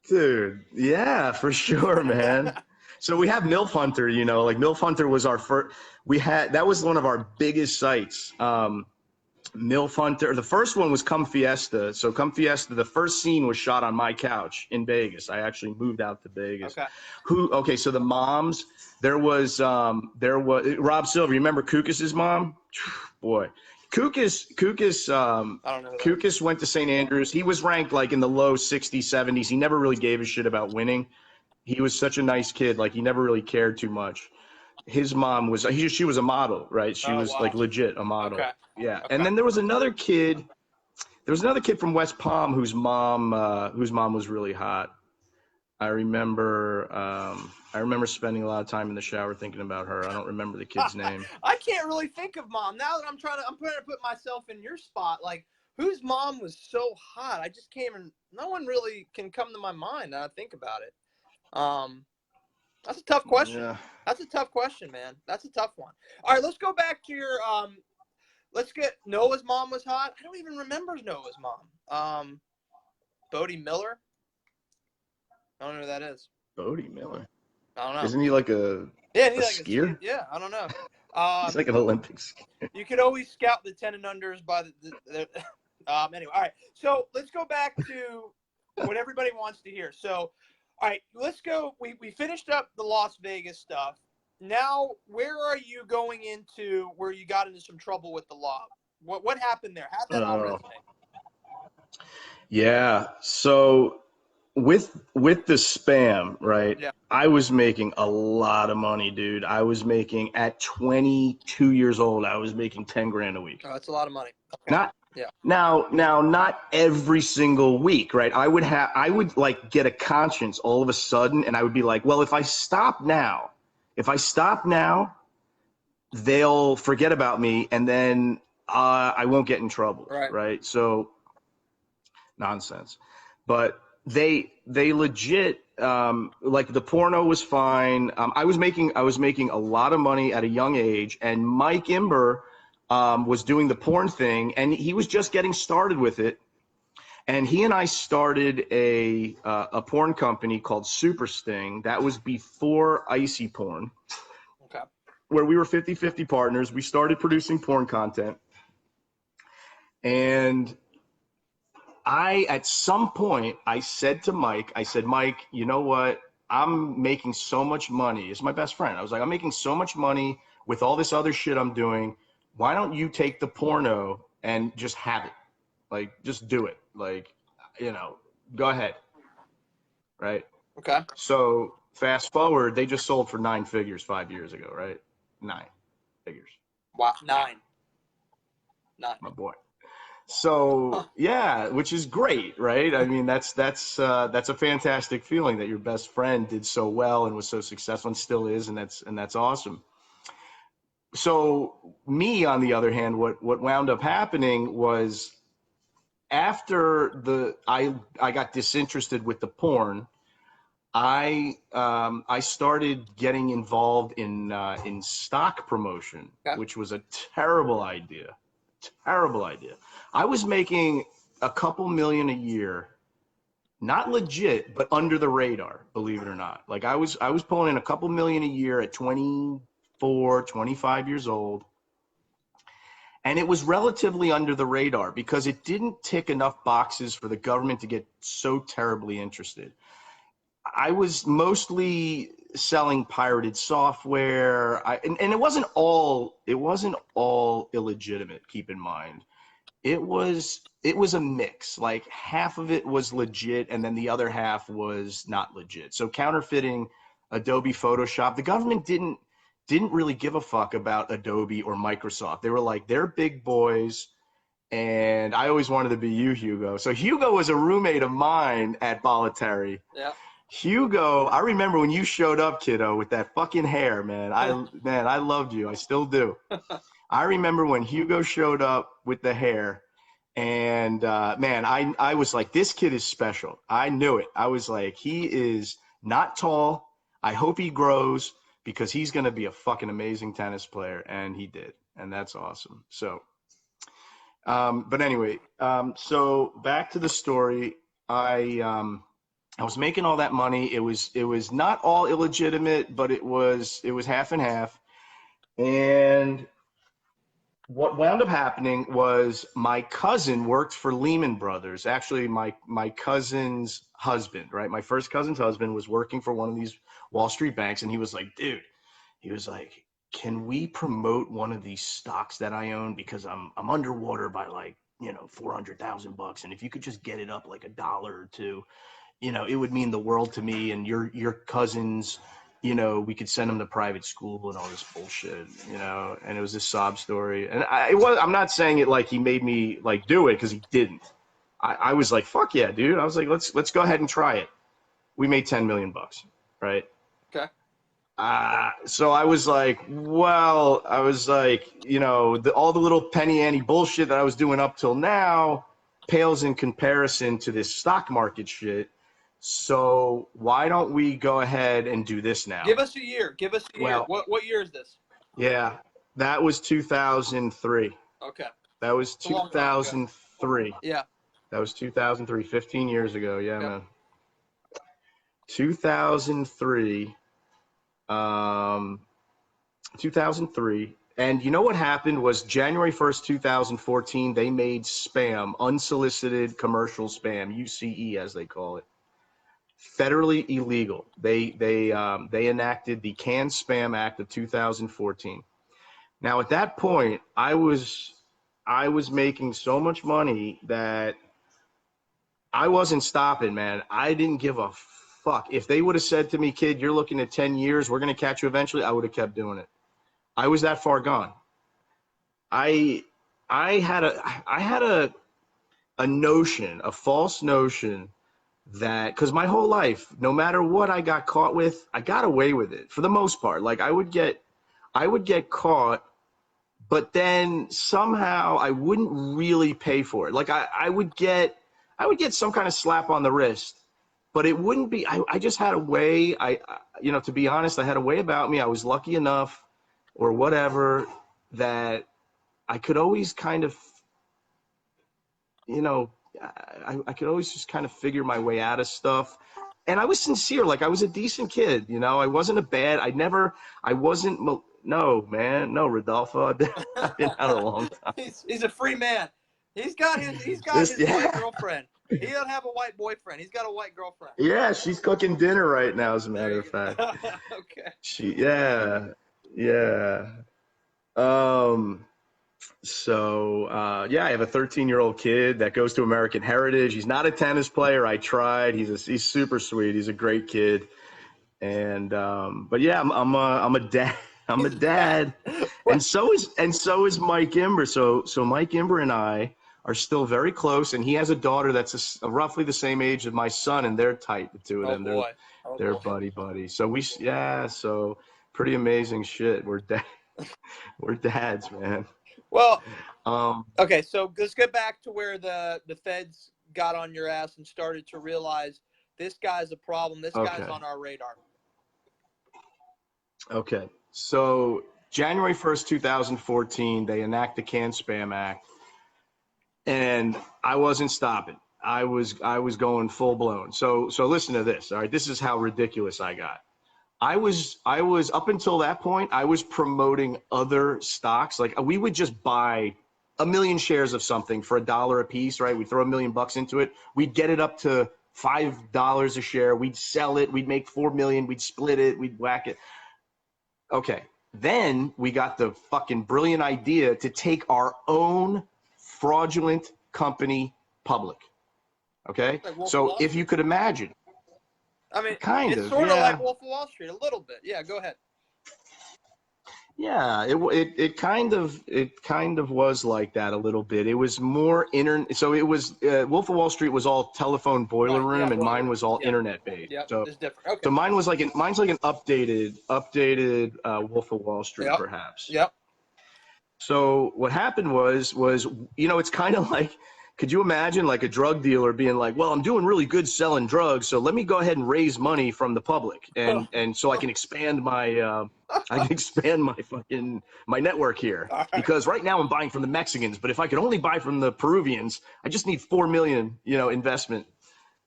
Dude, yeah, for sure, man. So we have MILF Hunter, like MILF Hunter was our first, that was one of our biggest sites. MILF Hunter, the first one was Come Fiesta. So Come Fiesta, the first scene was shot on my couch in Vegas. I actually moved out to Vegas. Okay. So the moms, there was Rob Silver. You remember Kukis's mom? Boy. Kukis went to St. Andrews. He was ranked like in the low 60s, 70s. He never really gave a shit about winning. He was such a nice kid. Like he never really cared too much. His mom she was a model, right? She was like legit a model. Okay. Yeah. Okay. And then there was another kid from West Palm whose mom was really hot. I remember spending a lot of time in the shower thinking about her. I don't remember the kid's name. I can't really think of mom. Now that I'm trying to put myself in your spot. Like, whose mom was so hot? I just can't even, no one really can come to my mind now I think about it. That's a tough question. Yeah. That's a tough question, man. That's a tough one. All right, let's go back to your, let's get, Noah's mom was hot. I don't even remember Noah's mom. Bodie Miller. I don't know who that is. Bodie Miller. I don't know. Isn't he like a skier? Yeah, I don't know. He's like an Olympic skier. You could always scout the 10 and unders by the anyway. All right. So let's go back to what everybody wants to hear. So All right, let's go. We finished up the Las Vegas stuff. Now, where are you going into where you got into some trouble with the law? What happened there? Have that on resume. Yeah. So with the spam, right? Yeah. I was making a lot of money, dude. I was making at 22 years old, I was making 10 grand a week. Oh, that's a lot of money. Okay. Not Yeah. now, not every single week, right? I would like get a conscience all of a sudden, and I would be like, well, if I stop now, they'll forget about me, and then I won't get in trouble, right? So nonsense. But they legit, like the porno was fine. I was making a lot of money at a young age, and Mike Imber was doing the porn thing, and he was just getting started with it. And he and I started a porn company called Super Sting. That was before Icy Porn. Okay. Where we were 50-50 partners. We started producing porn content. And at some point, I said to Mike, Mike, you know what? I'm making so much money. It's my best friend. I was like, I'm making so much money with all this other shit I'm doing. Why don't you take the porno and just have it? Like, just do it. Like, you know, go ahead. Right? Okay. So fast forward, they just sold for 9 figures 5 years ago, right? 9 figures. Wow. 9. My boy. So yeah, which is great, right? I mean, that's a fantastic feeling that your best friend did so well and was so successful and still is, and that's awesome. So me, on the other hand, what wound up happening was after I got disinterested with the porn, I started getting involved in stock promotion, which was a terrible idea. Terrible idea. I was making a couple million a year, not legit, but under the radar, believe it or not. Like I was pulling in a couple million a year at 24, 25 years old. And it was relatively under the radar because it didn't tick enough boxes for the government to get so terribly interested. I was mostly selling pirated software, and it wasn't all illegitimate. Keep in mind, it was a mix. Like half of it was legit, and then the other half was not legit. So counterfeiting Adobe Photoshop, the government didn't really give a fuck about Adobe or Microsoft. They were like, they're big boys. And I always wanted to be you, Hugo. So Hugo was a roommate of mine at Bolletary. Yeah. Hugo, I remember when you showed up, kiddo, with that fucking hair, man. I loved you. I still do. I remember when Hugo showed up with the hair, and man, I was like, this kid is special. I knew it. I was like, he is not tall. I hope he grows because he's going to be a fucking amazing tennis player, and he did, and that's awesome. So, but anyway, so back to the story. I was making all that money. It was not all illegitimate, but it was half and half. And what wound up happening was my cousin worked for Lehman Brothers. Actually, my cousin's husband, right? My first cousin's husband was working for one of these Wall Street banks, and he was like, dude, he was like, can we promote one of these stocks that I own because I'm underwater by like, you know, $400,000, and if you could just get it up like $1 or $2. You know, it would mean the world to me, and your cousins, you know, we could send them to private school and all this bullshit, you know, and it was this sob story. And I'm not saying it like he made me like do it, because he didn't. I was like, fuck yeah, dude. I was like, let's go ahead and try it. We made $10 million, right? Okay. So I was like, well, you know, all the little penny ante bullshit that I was doing up till now pales in comparison to this stock market shit. So why don't we go ahead and do this now? Give us a year. Well, what year is this? Yeah, that was 2003. Okay. That was 2003. Yeah. That was 2003, 15 years ago. Yeah, man. 2003. 2003. And you know what happened was January 1st, 2014, they made spam, unsolicited commercial spam, UCE as they call it. federally illegal. They enacted the Can Spam Act of 2014. Now at that point, I was making so much money that I wasn't stopping, man. I didn't give a fuck. If they would have said to me, kid, you're looking at 10 years, we're going to catch you eventually, I would have kept doing it. I was that far gone. I had a notion, a false notion that, because my whole life, no matter what I got caught with, I got away with it for the most part. Like I would get caught, but then somehow I wouldn't really pay for it. Like I would get some kind of slap on the wrist, but it wouldn't be, I just had a way, you know, to be honest, I had a way about me. I was lucky enough or whatever that I could always kind of, you know, I could always just kind of figure my way out of stuff. And I was sincere. Like I was a decent kid, you know, I wasn't no, man, no, Rodolfo. I've been out a long time. He's a free man. He's got his white girlfriend. He doesn't have a white boyfriend. He's got a white girlfriend. Yeah, she's cooking dinner right now, as a matter of fact. Okay. Yeah. So yeah, I have a 13-year-old kid that goes to American Heritage. He's not a tennis player. I tried. He's super sweet. He's a great kid. And but yeah, I'm a dad. I'm a dad. and so is Mike Imber. So Mike Imber and I are still very close, and he has a daughter that's roughly the same age as my son, and they're tight, the two of them. They're buddy. So so pretty amazing shit. We're dads, man. Well, okay, so let's get back to where the feds got on your ass and started to realize this guy's a problem. This guy's on our radar. Okay, so January 1st, 2014, they enact the Can Spam Act, and I wasn't stopping. I was going full blown. So listen to this. All right, this is how ridiculous I got. I was up until that point, I was promoting other stocks. Like we would just buy 1 million shares of something for $1 a piece, right? We'd throw $1 million into it. We'd get it up to $5 a share. We'd sell it. We'd make 4 million. We'd split it. We'd whack it. Okay. Then we got the fucking brilliant idea to take our own fraudulent company public. Okay. Like so if you could imagine. I mean, it's sort of like Wolf of Wall Street, a little bit. Yeah, go ahead. Yeah, it kind of was like that a little bit. It was more internet. So it was Wolf of Wall Street was all telephone boiler room, and mine was all internet based. Yeah, so it's different. Okay. So mine's like an updated Wolf of Wall Street, perhaps. Yep. So what happened was it's kind of like, could you imagine like a drug dealer being like, well, I'm doing really good selling drugs, so let me go ahead and raise money from the public, and so I can expand my my network here, because right now I'm buying from the Mexicans, but if I could only buy from the Peruvians, I just need 4 million, investment.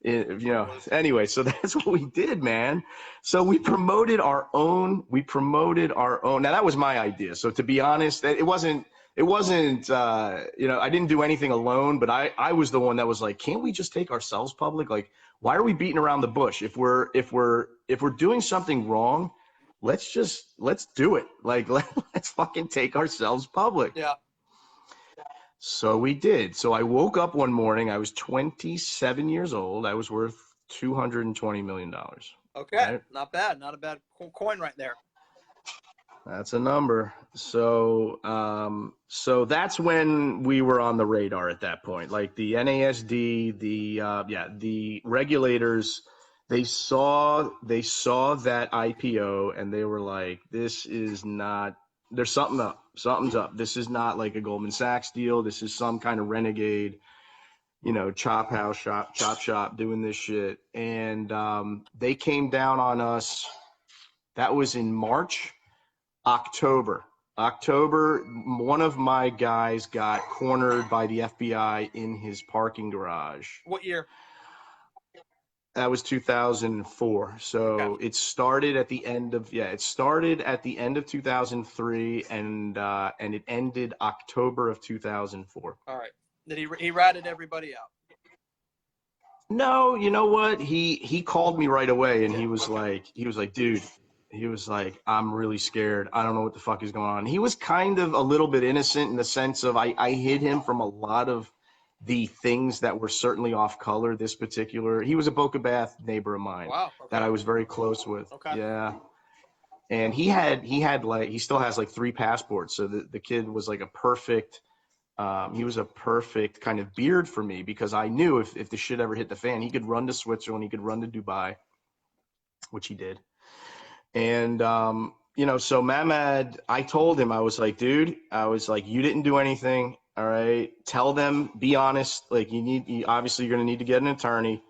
Anyway, so that's what we did, man. So we promoted our own. Now that was my idea. So to be honest, it wasn't, I didn't do anything alone, but I was the one that was like, can't we just take ourselves public? Like, why are we beating around the bush? If we're doing something wrong, let's do it. Like, let's fucking take ourselves public. Yeah. So we did. So I woke up one morning, I was 27 years old. I was worth $220 million. Okay. Right? Not bad. Not a bad coin right there. That's a number. So that's when we were on the radar at that point. Like the NASD, the regulators, they saw that IPO and they were like, this is not, there's something up. Something's up. This is not like a Goldman Sachs deal. This is some kind of renegade, chop shop doing this shit. And they came down on us. That was in March. October, one of my guys got cornered by the FBI in his parking garage. What year? That was 2004. So It started at the end of 2003 and it ended October of 2004. All right. Did he ratted everybody out? No, you know what? He called me right away and he was like, dude, he was like, I'm really scared. I don't know what the fuck is going on. He was kind of a little bit innocent in the sense of I hid him from a lot of the things that were certainly off color. This particular, he was a Boca Bath neighbor of mine Wow. that Okay. I was very close with. Okay. Yeah. And he had like, he still has like 3 passports. So the kid was like a perfect, he was a perfect kind of beard for me because I knew if the shit ever hit the fan, he could run to Switzerland, he could run to Dubai, which he did. And, so Mehmed, I told him, I was like, dude, I was like, you didn't do anything. All right. Tell them, be honest. Like obviously you're going to need to get an attorney.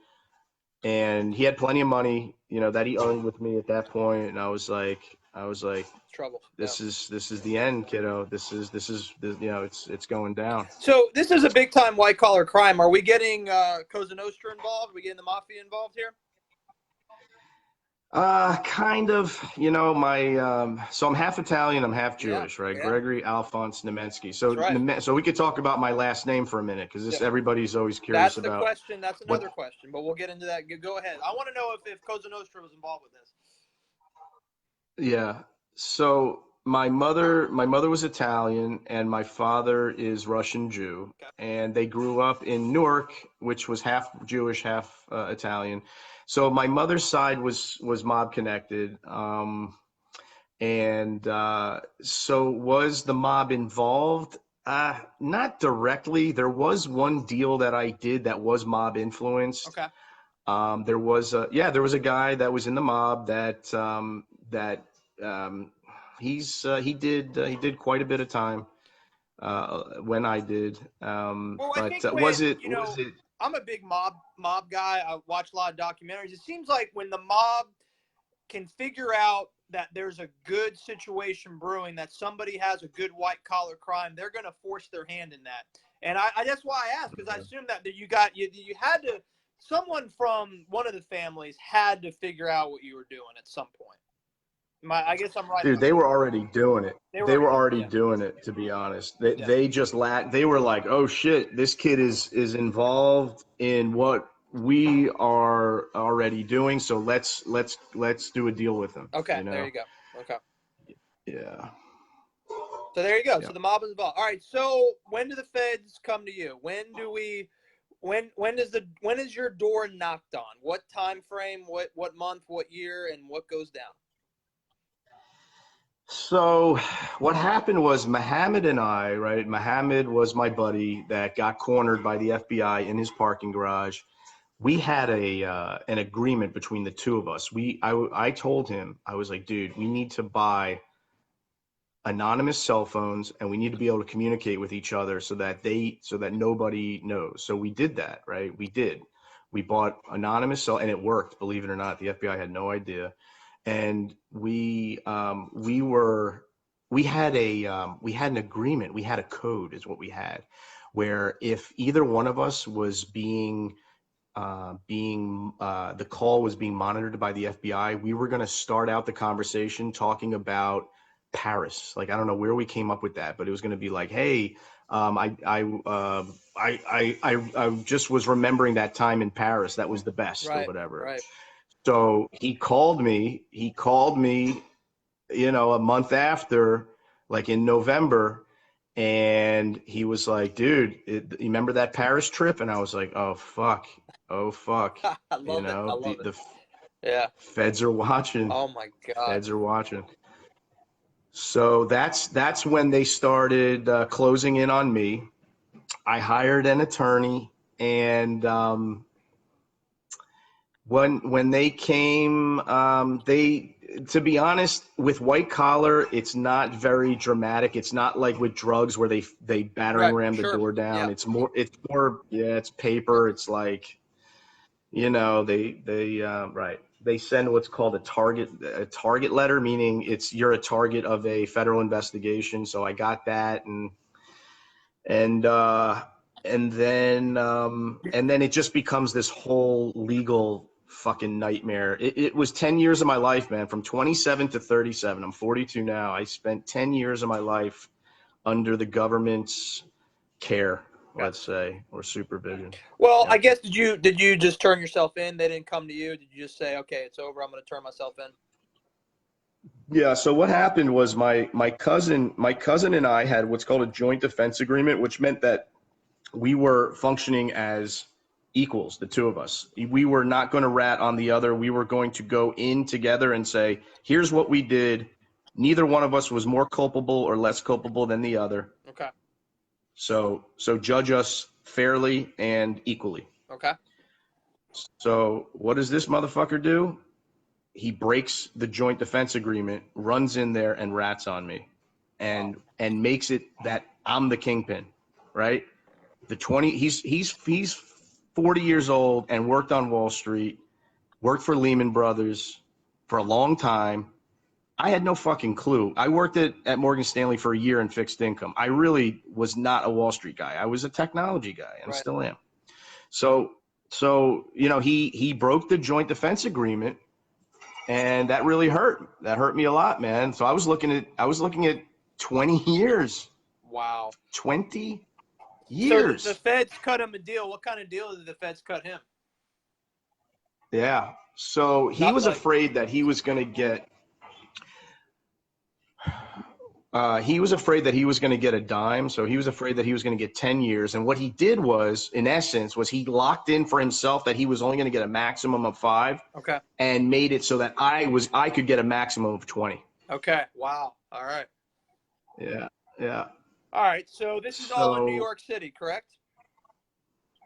And he had plenty of money, that he owed with me at that point. And I was like, Trouble. Yeah. this is the end, kiddo. This is it's going down. So this is a big time white collar crime. Are we getting Cosa Nostra involved? Are we getting the mafia involved here? Kind of, so I'm half Italian, I'm half Jewish, right? Yeah. Gregory Alphonse Nimensky. So, right. So we could talk about my last name for a minute because everybody's always curious That's the about. question. That's another question, but we'll get into that. Go ahead. I want to know if Cosa Nostra was involved with this. Yeah. So my mother was Italian and my father is Russian Jew, and they grew up in Newark, which was half Jewish, half Italian. So my mother's side was mob connected, and so was the mob involved? Not directly. There was one deal that I did that was mob influenced. Okay. There was a guy that was in the mob that he did quite a bit of time when I did. Well, I But think was it? I'm a big mob guy. I watch a lot of documentaries. It seems like when the mob can figure out that there's a good situation brewing, that somebody has a good white collar crime, they're going to force their hand in that. And I that's why I asked, because I assumed that you had to, someone from one of the families had to figure out what you were doing at some point. I guess I'm right. Dude, they were already doing it. They were already doing it, to be honest. They just they were like, oh shit, this kid is involved in what we are already doing, so let's do a deal with him. Okay, there you go. Okay. Yeah. So there you go. Yeah. So the mob is involved. All right. So when do the feds come to you? When is your door knocked on? What time frame? What month? What year? And what goes down? So what happened was Mohammed and I, right? Mohammed was my buddy that got cornered by the FBI in his parking garage. We had an agreement between the two of us. I told him, I was like, dude, we need to buy anonymous cell phones and we need to be able to communicate with each other so that nobody knows. So we did that, right? We bought anonymous and it worked, believe it or not. The FBI had no idea. And we had an agreement. We had a code is what we had, where if either one of us was the call was being monitored by the FBI, we were going to start out the conversation talking about Paris. Like, I don't know where we came up with that, but it was going to be like, hey, I just was remembering that time in Paris. That was the best, or whatever. Right. So he called me, a month after, like in November, and he was like, dude, you remember that Paris trip? And I was like, oh, fuck. I love it. Yeah. Feds are watching. Oh my God. Feds are watching. So that's when they started closing in on me. I hired an attorney, and when they came, to be honest, with white collar, it's not very dramatic. It's not like with drugs where they battering ram the door down. Yeah. It's more, it's paper. It's like, they send what's called a target letter, meaning you're a target of a federal investigation. So I got that, and then it just becomes this whole legal fucking nightmare. It was 10 years of my life, man, from 27 to 37. I'm 42 now. I spent 10 years of my life under the government's care. let's say, or supervision. Well, Yeah. I guess did you just turn yourself in? They didn't come to you. Did you just say, okay, it's over, I'm going to turn myself in? Yeah, so what happened was my cousin and I had what's called a joint defense agreement, which meant that we were functioning as equals, the two of us. We were not going to rat on the other. We were going to go in together and say, here's what we did. Neither one of us was more culpable or less culpable than the other. Okay. So judge us fairly and equally. Okay. So what does this motherfucker do? He breaks the joint defense agreement, runs in there and rats on me, and makes it that I'm the kingpin, right? He's 40 years old and worked on Wall Street, worked for Lehman Brothers for a long time. I had no fucking clue. I worked at Morgan Stanley for a year in fixed income. I really was not a Wall Street guy. I was a technology guy, and still am. So he broke the joint defense agreement. And that really hurt. That hurt me a lot, man. So I was looking at 20 years. Wow. 20 years. So the feds cut him a deal. What kind of deal did the feds cut him? Yeah. So he was afraid that he was going to get a dime. So he was afraid that he was going to get 10 years. And what he did was, in essence, he locked in for himself that he was only going to get a maximum of 5. Okay. And made it so that I could get a maximum of 20. Okay. Wow. All right. Yeah. Yeah. All right. So this is all in New York City, correct?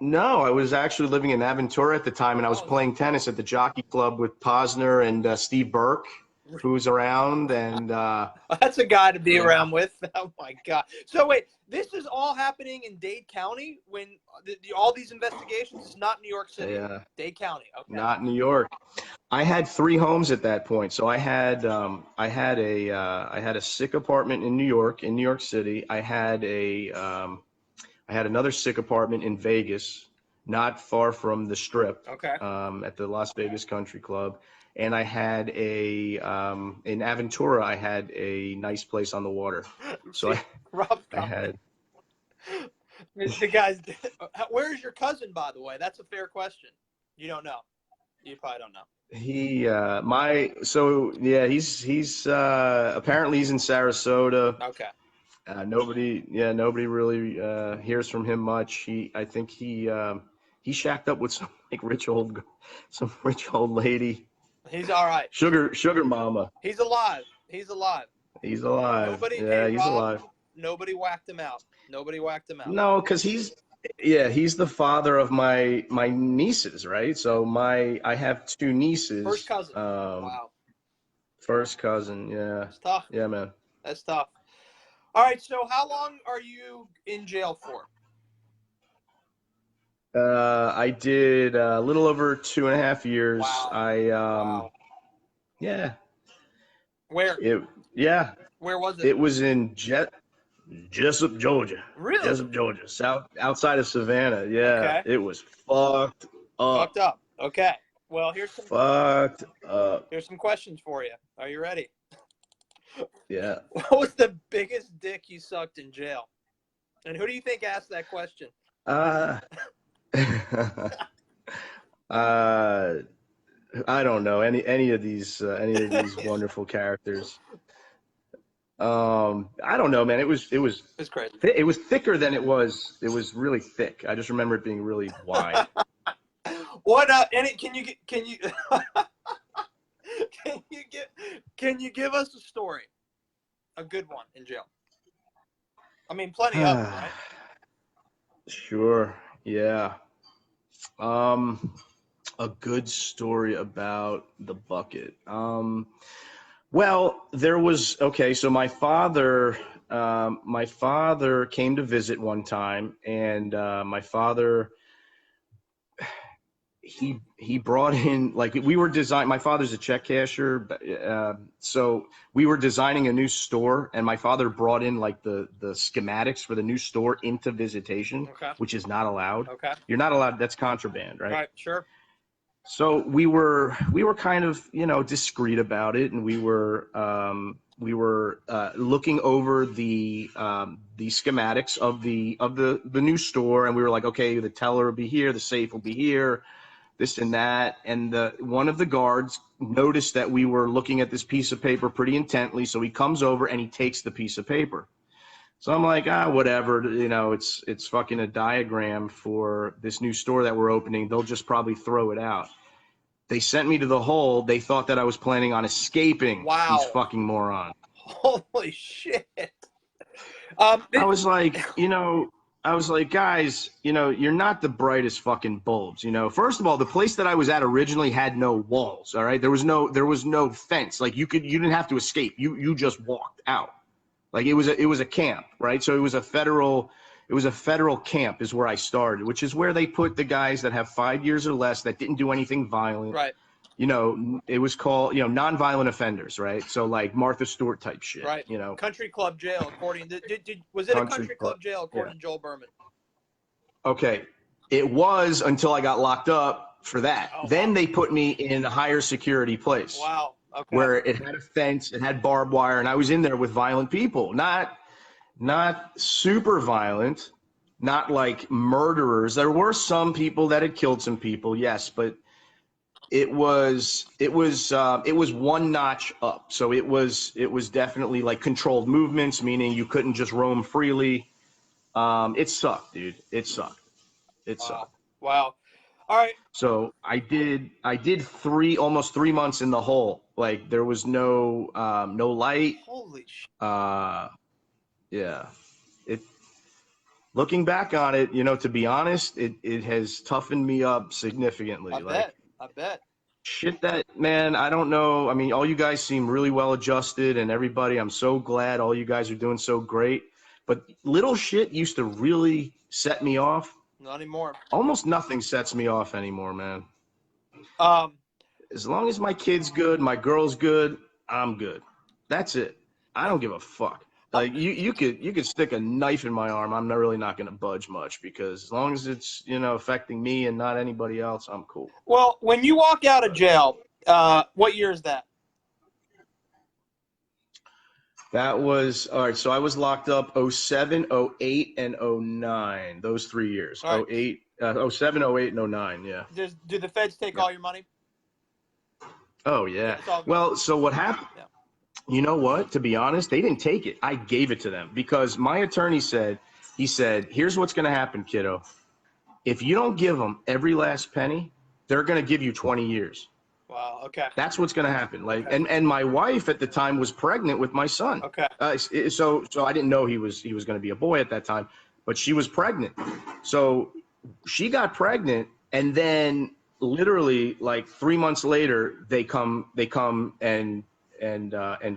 No, I was actually living in Aventura at the time, and I was playing tennis at the Jockey Club with Posner and Steve Burke, who's around, and that's a guy to be around with. Oh my God! So wait, this is all happening in Dade County when all these investigations is not New York City. Yeah, Dade County. Okay. Not New York. I had 3 homes at that point. So I had a sick apartment in New York City. I had another sick apartment in Vegas, not far from the Strip. Okay. At the Las Vegas Country Club. And I had in Aventura, I had a nice place on the water. So I had. The guys, where's your cousin, by the way? That's a fair question. You don't know. You probably don't know. He's apparently he's in Sarasota. Okay. Nobody really hears from him much. I think he shacked up with some rich old lady. He's all right. Sugar mama. He's alive. He's alive. Alive. Nobody whacked him out. No, because he's the father of my nieces, right? So I have 2 nieces. First cousin. Wow. First cousin, yeah. That's tough. Yeah, man. That's tough. All right, so how long are you in jail for? I did a little over 2.5 years. Wow. Yeah. Where? Where was it? It was in Jessup, Georgia. Really? Jessup, Georgia, outside of Savannah. Yeah. Okay. It was fucked up. Fucked up. Okay. Well, here's some questions for you. Are you ready? Yeah. What was the biggest dick you sucked in jail? And who do you think asked that question? I don't know any of these wonderful characters. I don't know, man. It was crazy. It was thicker than it was. It was really thick. I just remember it being really wide. What? Can you give us a story? A good one in jail. I mean, plenty of them, right? Sure. Yeah. A good story about the bucket. Well, there was, so my father came to visit one time, and my father, he brought in, my father's a check cashier, so we were designing a new store, and my father brought in the schematics for the new store into visitation, which is not allowed. Okay. You're not allowed. That's contraband, right? Right. Sure. So we were kind of, discreet about it, and we were looking over the schematics of the new store, and we were like, okay, the teller will be here, the safe will be here, this and that. And one of the guards noticed that we were looking at this piece of paper pretty intently, so he comes over and he takes the piece of paper. So I'm like, whatever, it's fucking a diagram for this new store that we're opening. They'll just probably throw it out. They sent me to the hole. They thought that I was planning on escaping. Wow. These fucking morons. Holy shit. I was like, guys, you're not the brightest fucking bulbs. First of all, the place that I was at originally had no walls. All right. There was no fence. Like you didn't have to escape. You just walked out. Like it was a camp, right? So it was a federal camp is where I started, which is where they put the guys that have 5 years or less that didn't do anything violent. Right. It was called, nonviolent offenders, right? So like Martha Stewart type shit. Right. Country club jail, according to, was it a country club jail according to Joel Berman? Okay. It was until I got locked up for that. Oh, then wow. They put me in a higher security place. Wow. Okay. Where it had a fence, it had barbed wire, and I was in there with violent people. Not super violent, not like murderers. There were some people that had killed some people, yes, but it was one notch up. So it was definitely like controlled movements, meaning you couldn't just roam freely. It sucked, dude. It sucked. It sucked. Wow. All right. So I did almost 3 months in the hole. Like there was no light. Holy shit. Yeah. Looking back on it, to be honest, it has toughened me up significantly. I bet. Shit that, man, I don't know. I mean, all you guys seem really well adjusted, and everybody, I'm so glad all you guys are doing so great. But little shit used to really set me off. Not anymore. Almost nothing sets me off anymore, man. As long as my kid's good, my girl's good, I'm good. That's it. I don't give a fuck. Like you could stick a knife in my arm. I'm really not going to budge much, because as long as it's affecting me and not anybody else, I'm cool. Well, when you walk out of jail, what year is that? That was all right. So I was locked up 07, 08, and 09. Those 3 years. Right. 07, 08, and 09. Yeah. Do the feds take all your money? Oh yeah. Well, so what happened? Yeah. You know what? To be honest, they didn't take it. I gave it to them because my attorney said, here's what's going to happen, kiddo. If you don't give them every last penny, they're going to give you 20 years. Wow. Okay. That's what's going to happen. Like, okay. and my wife at the time was pregnant with my son. Okay. So I didn't know he was going to be a boy at that time, but she was pregnant. So she got pregnant, and then literally like 3 months later, they come and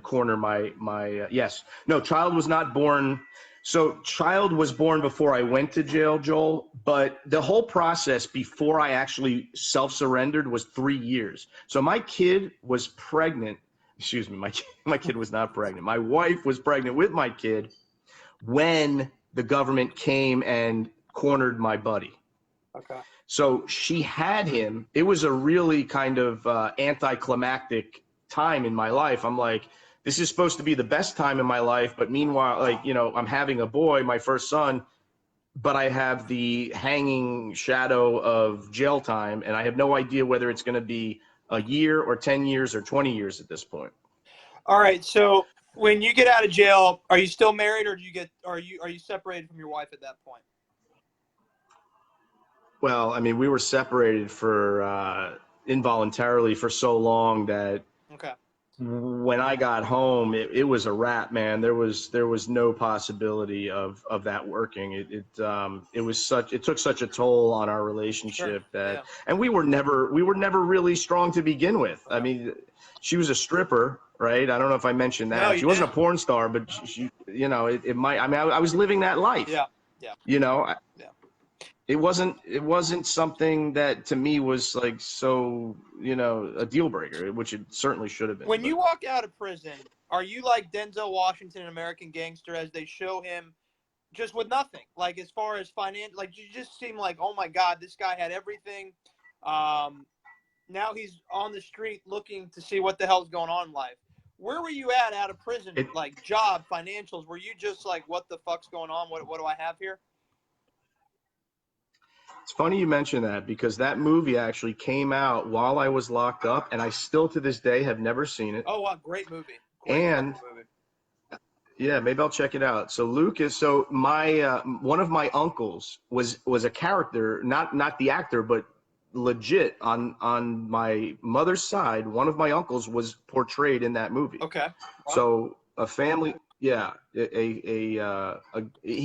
corner my yes. No, child was not born. So child was born before I went to jail, Joel, but the whole process before I actually self-surrendered was 3 years. So my kid was pregnant. Excuse me, my kid was not pregnant. My wife was pregnant with my kid when the government came and cornered my buddy. Okay. So she had him. It was a really kind of anticlimactic time in my life. I'm like, this is supposed to be the best time in my life, but meanwhile, like, I'm having a boy, my first son, but I have the hanging shadow of jail time, and I have no idea whether it's going to be a year or 10 years or 20 years at this point. All right. So when you get out of jail, are you still married, or are you separated from your wife at that point? Well, I mean, we were separated for involuntarily for so long that okay. When I got home, it was a wrap, man. There was no possibility of that working. It took such a toll on our relationship and we were never really strong to begin with. I mean, she was a stripper, right? I don't know if I mentioned that. No, she wasn't a porn star, but she it might. I mean, I was living that life. Yeah. It wasn't something that to me was like so, a deal breaker, which it certainly should have been. When you walk out of prison, are you like Denzel Washington in American Gangster, as they show him just with nothing? Like as far as finance, like you just seem like, oh my God, this guy had everything. Now he's on the street looking to see what the hell's going on in life. where were you at of prison? Like job, financials? Were you just like, what the fuck's going on? What do I have here? It's funny you mention that, because that movie actually came out while I was locked up, and I still to this day have never seen it. Oh, wow, great movie. And movie. yeah, maybe I'll check it out. So my one of my uncles was a character, not the actor, but legit on my mother's side. One of my uncles was portrayed in that movie. Okay. Wow. So a family, yeah, he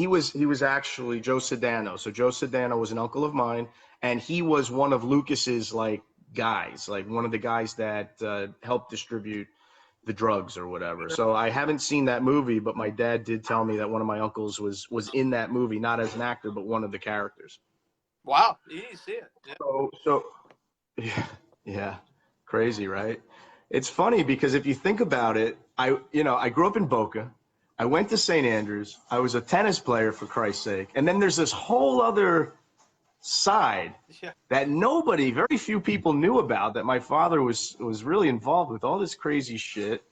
was actually Joe Sedano. So Joe Sedano was an uncle of mine, and he was one of Lucas's like guys, like one of the guys that helped distribute the drugs or whatever. So I haven't seen that movie, but my dad did tell me that one of my uncles was in that movie, not as an actor, but one of the characters. Wow, you need to see it. Yeah. Yeah, crazy, right? It's funny because if you think about it, I grew up in Boca. I went to St. Andrews. I was a tennis player, for Christ's sake. And then there's this whole other side that very few people knew about, that my father was really involved with all this crazy shit.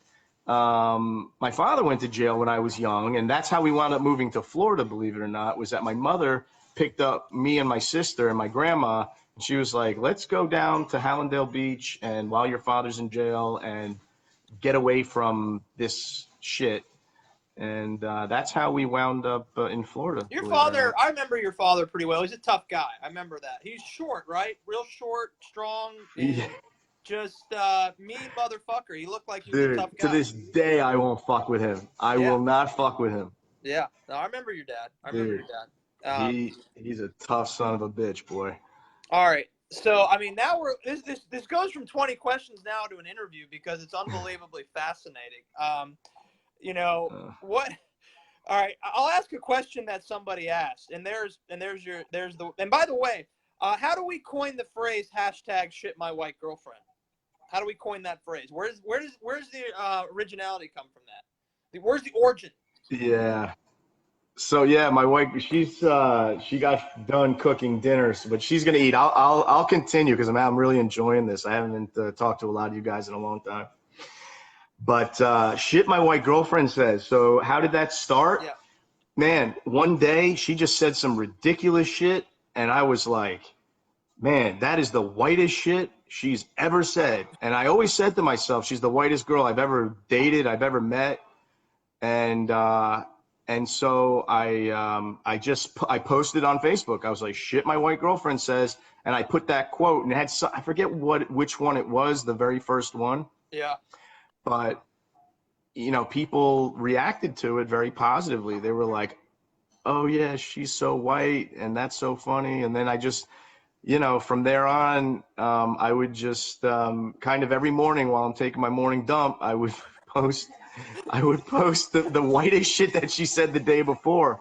My father went to jail when I was young, and that's how we wound up moving to Florida, believe it or not, was that my mother picked up me and my sister and my grandma, and she was like, let's go down to Hallandale Beach, and while your father's in jail, and get away from this shit. And that's how we wound up in Florida. Your father, I remember your father pretty well. He's a tough guy. I remember that. He's short, right? Real short, strong, and just mean motherfucker. He looked like he was a tough guy. To this day, I won't fuck with him. I will not fuck with him. Yeah. No, I remember your dad. He's a tough son of a bitch, boy. All right. So, I mean, now this goes from 20 questions now to an interview, because it's unbelievably fascinating. All right, I'll ask a question that somebody asked, and and by the way, how do we coin the phrase #ShitMyWhiteGirlfriend? How do we coin that phrase? Where's the originality come from that? Where's the origin? Yeah. So yeah, my wife, she got done cooking dinner, but she's gonna eat. I'll continue because I'm really enjoying this. I haven't talked to a lot of you guys in a long time. But shit, my white girlfriend says. So how did that start? Yeah. Man, one day she just said some ridiculous shit, and I was like, man, that is the whitest shit she's ever said. And I always said to myself, she's the whitest girl I've ever dated, I've ever met. And so I posted on Facebook. I was like, shit, my white girlfriend says, and I put that quote, and it had I forget which one it was, the very first one. Yeah. But people reacted to it very positively. They were like, oh yeah, she's so white, and that's so funny. And then I just, from there on, I would just kind of every morning while I'm taking my morning dump, I would post the whitest shit that she said the day before.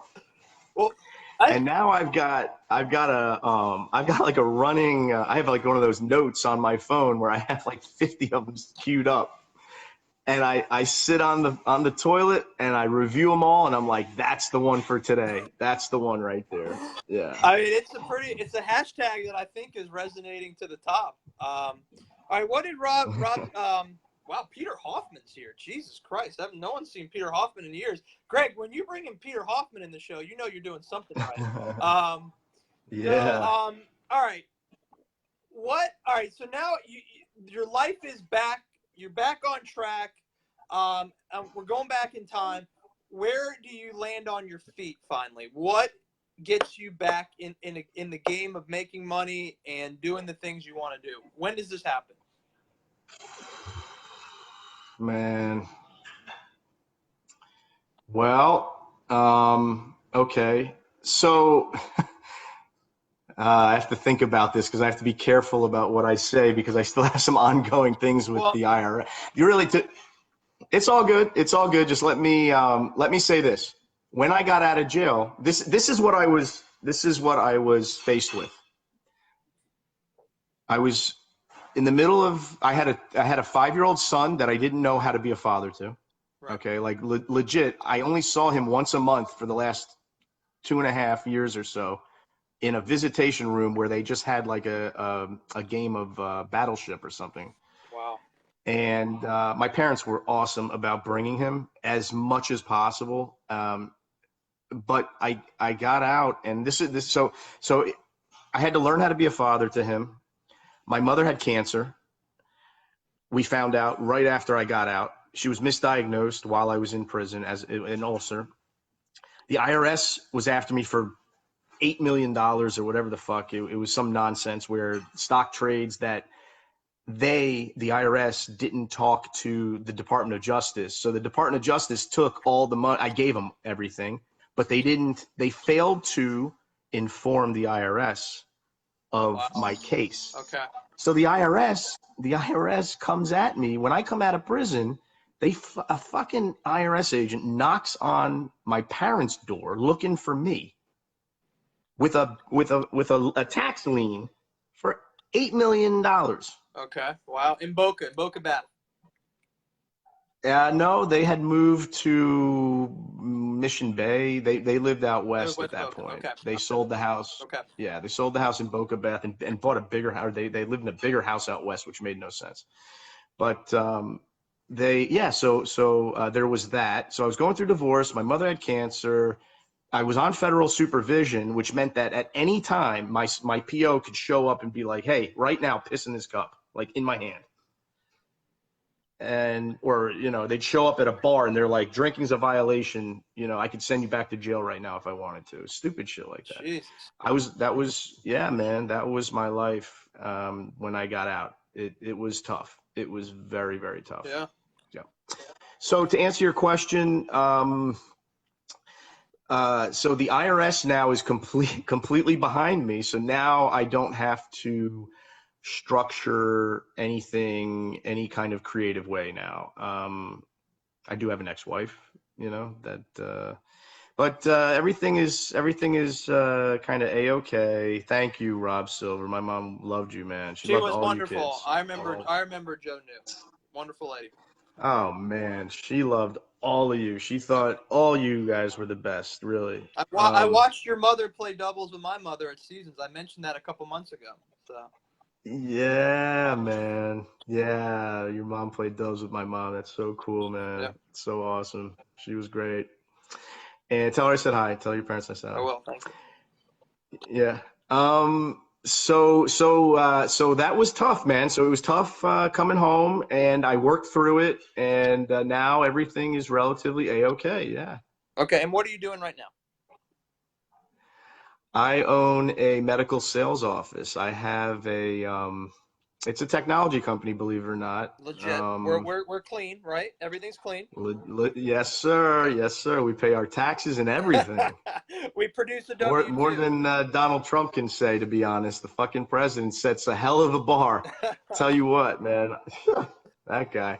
Well, and now I've got like a running, I have like one of those notes on my phone where I have like 50 of them queued up. And I sit on the toilet and I review them all, and I'm like, that's the one for today. That's the one right there. Yeah. I mean, it's a hashtag that I think is resonating to the top. All right, what did Rob wow, Peter Hoffman's here. Jesus Christ. No one's seen Peter Hoffman in years. Greg, when you bring in Peter Hoffman in the show, you're doing something right. Yeah. All right. All right, so now your life is back. You're back on track. We're going back in time. Where do you land on your feet finally? What gets you back in the game of making money and doing the things you want to do? When does this happen? Man. Well, okay. So I have to think about this because I have to be careful about what I say because I still have some ongoing things with the IRS. It's all good. It's all good. Just let me say this. When I got out of jail, this is what I was faced with. I was in the middle of, I had a 5-year-old son that I didn't know how to be a father to. Right. Okay. Like legit. I only saw him once a month for the last 2.5 years or so in a visitation room where they just had like a game of Battleship or something. Wow. And my parents were awesome about bringing him as much as possible. But I got out, and so I had to learn how to be a father to him. My mother had cancer. We found out right after I got out. She was misdiagnosed while I was in prison as an ulcer. The IRS was after me for $8 million or whatever the fuck. It was some nonsense where stock trades that the IRS didn't talk to the Department of Justice. So the Department of Justice took all the money. I gave them everything, but they failed to inform the IRS of my case. Okay. So the IRS comes at me when I come out of prison. A fucking IRS agent knocks on my parents' door looking for me with a tax lien for $8 million. Okay. Wow. In Boca Bath. No, they had moved to Mission Bay. They lived out west at that point. Okay. They sold the house. Okay. Yeah, they sold the house in Boca Bath and bought a bigger house. They lived in a bigger house out west, which made no sense. But so there was that. So I was going through divorce. My mother had cancer. I was on federal supervision, which meant that at any time my PO could show up and be like, "Hey, right now, piss in this cup," like in my hand. Or they'd show up at a bar and they're like, drinking's a violation. I could send you back to jail right now if I wanted to. Stupid shit like that. Jesus. That was my life. When I got out, it was tough. It was very, very tough. Yeah. So to answer your question, so the IRS now is completely behind me. So now I don't have to structure anything any kind of creative way now. I do have an ex-wife, but everything is kind of a-okay. Thank you, Rob Silver. My mom loved you, man. She loved was all wonderful. You kids. I remember Joe knew. Wonderful lady. Oh man, she loved all of you. She thought all you guys were the best, really. I watched your mother play doubles with my mother at Seasons. I mentioned that a couple months ago. So. Yeah, man. Yeah, your mom played doubles with my mom. That's so cool, man. Yeah. So awesome. She was great. And tell her I said hi. Tell your parents I said hi. I will. Thank you. Yeah. So that was tough, man. So it was tough coming home, and I worked through it, and now everything is relatively a-okay. Yeah. Okay. And what are you doing right now? I own a medical sales office. I have it's a technology company, believe it or not. Legit. We're clean, right? Everything's clean. Yes, sir. Yes, sir. We pay our taxes and everything. We produce a W-2. More than Donald Trump can say, to be honest. The fucking president sets a hell of a bar. Tell you what, man. That guy.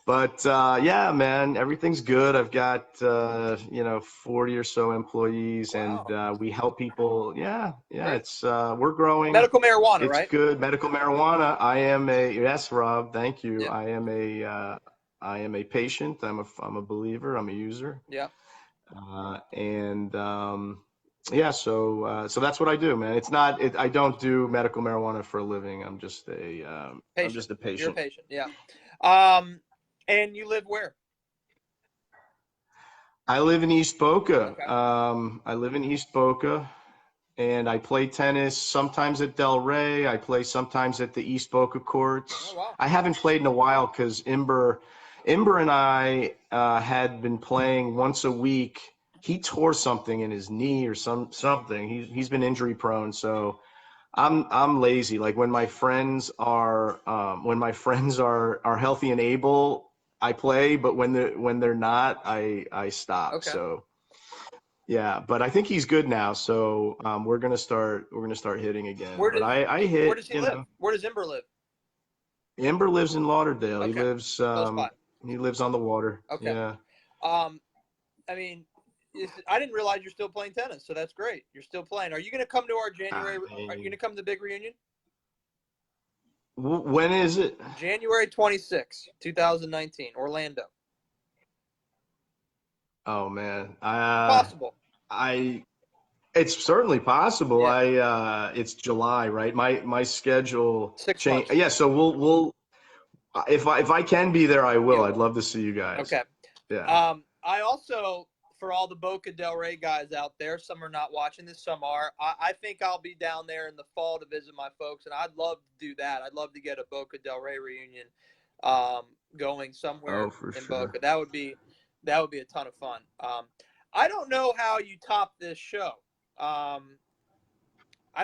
But yeah, man, everything's good. I've got 40 or so employees, wow. and we help people. Yeah, it's we're growing. Medical marijuana, it's right? It's good. Medical marijuana. Yes, Rob. Thank you. Yeah. I am a patient. I'm a believer. I'm a user. Yeah. Yeah, so that's what I do, man. I don't do medical marijuana for a living. I'm just a patient. You're a patient, yeah. And you live where? I live in East Boca. Okay. I live in East Boca, and I play tennis sometimes at Del Rey. I play sometimes at the East Boca courts. Oh, wow. I haven't played in a while because Imber and I had been playing once a week. He tore something in his knee or something. He's been injury prone, so I'm lazy. Like when my friends are healthy and able, I play, but when they're not, I stop. Okay. So yeah, but I think he's good now. So we're gonna start hitting again. I hit. Where does he live? Where does Imber live? Imber lives in Lauderdale. Okay. He lives on the water. Okay. Yeah. I mean, I didn't realize you're still playing tennis, so that's great. You're still playing. Are you going to come to our January? Are you going to come to the big reunion? When is it? January 26, 2019, Orlando. Oh man, possible. It's certainly possible. Yeah. It's July, right? My schedule changed. Yeah, so If I can be there, I will. You I'd will. love to see you guys. Okay. Yeah. I also, for all the Boca Del Rey guys out there, some are not watching this, some are. I think I'll be down there in the fall to visit my folks, and I'd love to do that. I'd love to get a Boca Del Rey reunion going somewhere Oh, for in sure. Boca. That would be a ton of fun. I don't know how you top this show. I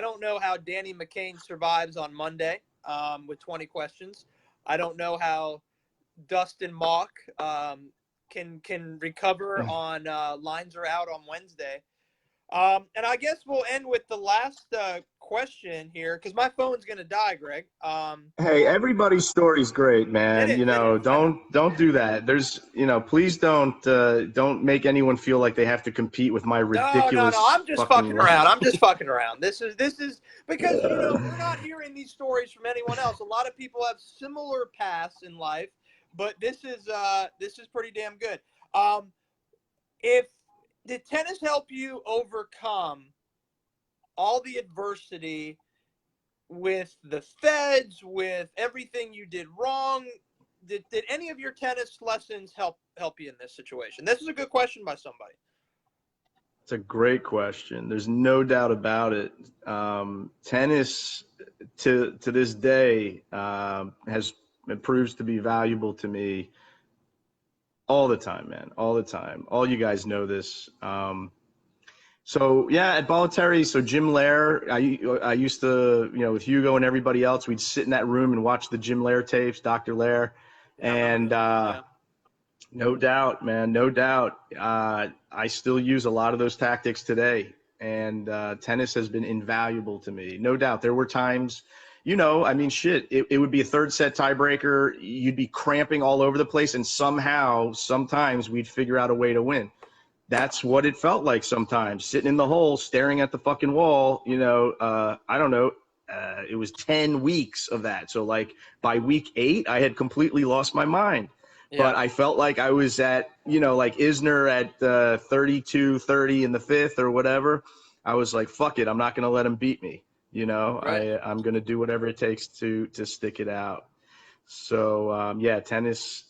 don't know how Danny McCain survives on Monday with 20 questions. I don't know how Dustin Mock can recover on Lines Are Out on Wednesday. And I guess we'll end with the last question here because my phone's going to die, Greg. Hey, everybody's story's great, It man. is. You know, It is. don't do that. There's, you know, please don't make anyone feel like they have to compete with my ridiculous. No. I'm just fucking around. I'm just fucking around. This is because we're not hearing these stories from anyone else. A lot of people have similar paths in life, but this is pretty damn good. If did tennis help you overcome all the adversity with the feds, with everything you did wrong? Did any of your tennis lessons help you in this situation? This is a good question by somebody. It's a great question. There's no doubt about it. Tennis to this day proves to be valuable to me all the time, man. All the time. All you guys know this. So yeah, at Bollettieri, so Jim Lair, I used to, with Hugo and everybody else, we'd sit in that room and watch the Jim Lair tapes, Dr. Lair, and no doubt, man, no doubt. I still use a lot of those tactics today, and tennis has been invaluable to me. No doubt. There were times, I mean, shit, it would be a third set tiebreaker. You'd be cramping all over the place, and sometimes we'd figure out a way to win. That's what it felt like sometimes, sitting in the hole, staring at the fucking wall. I don't know. It was 10 weeks of that. So like by week 8, I had completely lost my mind. Yeah. But I felt like I was at, like Isner at 32-30 in the 5th or whatever. I was like, fuck it. I'm not going to let him beat me. Right. I'm going to do whatever it takes to stick it out. So, tennis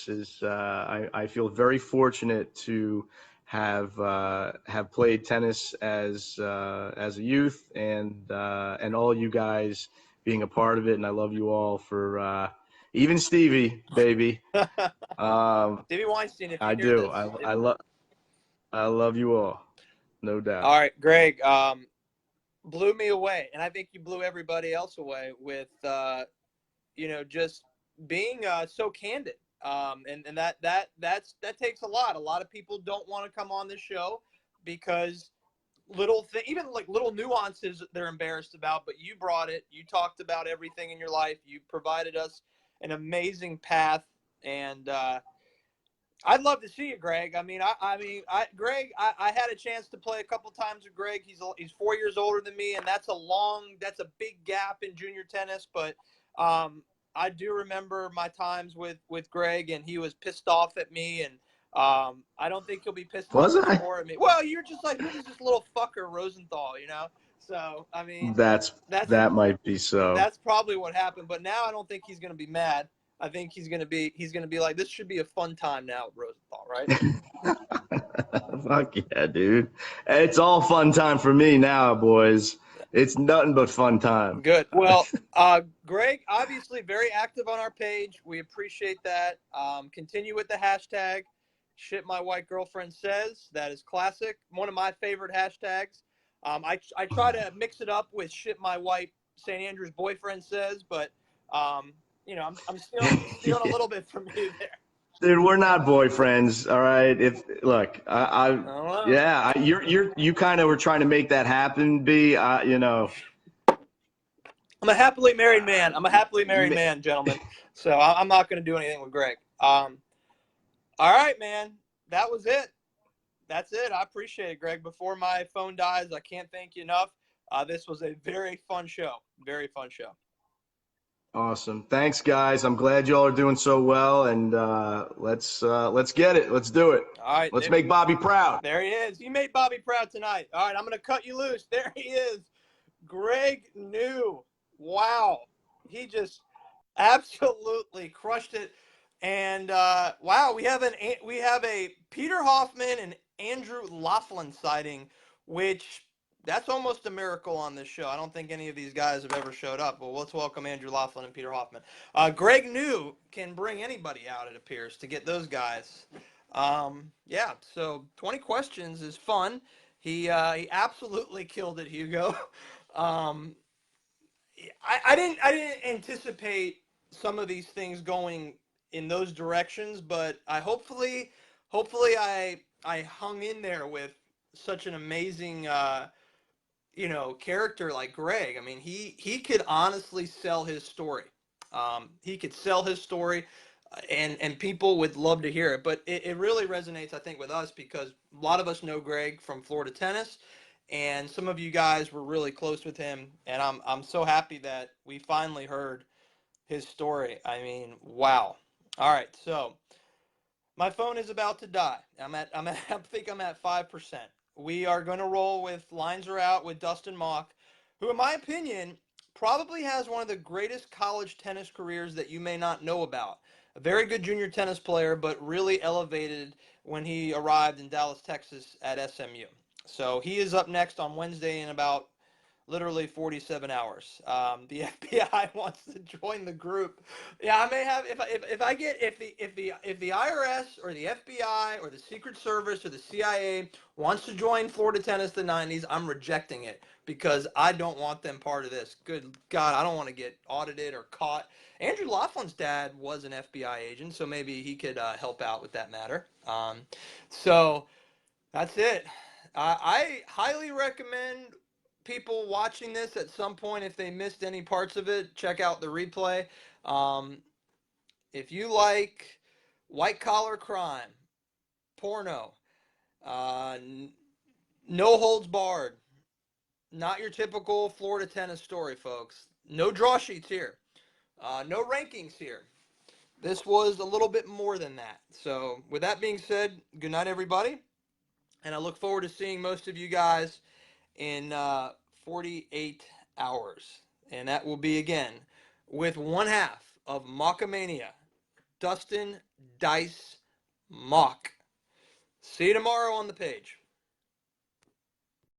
is, I feel very fortunate to have played tennis as a youth, and all you guys being a part of it, and I love you all for even Stevie, baby. Stevie Weinstein, if you I hear do. This. I love you all, no doubt. All right, Greg, blew me away, and I think you blew everybody else away with just being so candid. And that takes a lot. A lot of people don't want to come on this show because even like little nuances they're embarrassed about, but you brought it. You talked about everything in your life. You provided us an amazing path, and I'd love to see you, Greg. Greg, I had a chance to play a couple times with Greg. He's 4 years older than me, and that's a big gap in junior tennis, but I do remember my times with Greg, and he was pissed off at me, and I don't think he'll be pissed off anymore at me. Well, you're just this little fucker Rosenthal, So I mean, that might be so. That's probably what happened. But now I don't think he's gonna be mad. I think he's gonna be like, this should be a fun time now with Rosenthal, right? Fuck yeah, dude! It's all fun time for me now, boys. It's nothing but fun time. Good. Well, Greg, obviously very active on our page. We appreciate that. Continue with the hashtag shit my white girlfriend says. That is classic. One of my favorite hashtags. I try to mix it up with shit my white St. Andrews boyfriend says, but I'm stealing a little bit from you there. Dude, we're not boyfriends, all right? You kind of were trying to make that happen, B. I'm a happily married man. Gentlemen. So I'm not going to do anything with Greg. All right, man. That was it. That's it. I appreciate it, Greg. Before my phone dies, I can't thank you enough. This was a very fun show. Very fun show. Awesome. Thanks, guys. I'm glad y'all are doing so well, and let's get it. Let's do it. All right. Let's make Bobby proud. There he is. You made Bobby proud tonight. All right, I'm going to cut you loose. There he is. Greg New. Wow. Absolutely crushed it. And wow, we have a Peter Hoffman and Andrew Laughlin sighting, which that's almost a miracle on this show. I don't think any of these guys have ever showed up. Well, let's welcome Andrew Laughlin and Peter Hoffman. Greg New can bring anybody out, it appears, to get those guys. Yeah, so 20 questions is fun. He absolutely killed it, Hugo. Um, I didn't anticipate some of these things going in those directions, but hopefully I hung in there with such an amazing character like Greg. I mean, he could honestly sell his story. He could sell his story, and people would love to hear it. But it really resonates, I think, with us because a lot of us know Greg from Florida tennis, and some of you guys were really close with him. And I'm so happy that we finally heard his story. I mean, wow. All right, so my phone is about to die. I think I'm at 5%. We are going to roll with Lines Are Out with Dustin Mock, who, in my opinion, probably has one of the greatest college tennis careers that you may not know about. A very good junior tennis player, but really elevated when he arrived in Dallas, Texas at SMU. So he is up next on Wednesday in about literally 47 hours. The FBI wants to join the group. Yeah, I may have if the IRS or the FBI or the Secret Service or the CIA wants to join Florida Tennis the 90s, I'm rejecting it because I don't want them part of this. Good God, I don't want to get audited or caught. Andrew Laughlin's dad was an FBI agent, so maybe he could help out with that matter. So that's it. I highly recommend people watching this at some point if they missed any parts of it. Check out the replay. Um, if you like white collar crime, porno, no holds barred, not your typical Florida tennis story, folks. No draw sheets here. No rankings here. This was a little bit more than that. So, with that being said, good night, everybody. And I look forward to seeing most of you guys in 48 hours. And that will be again with one half of Mockamania, Dustin Dice Mock. See you tomorrow on the page.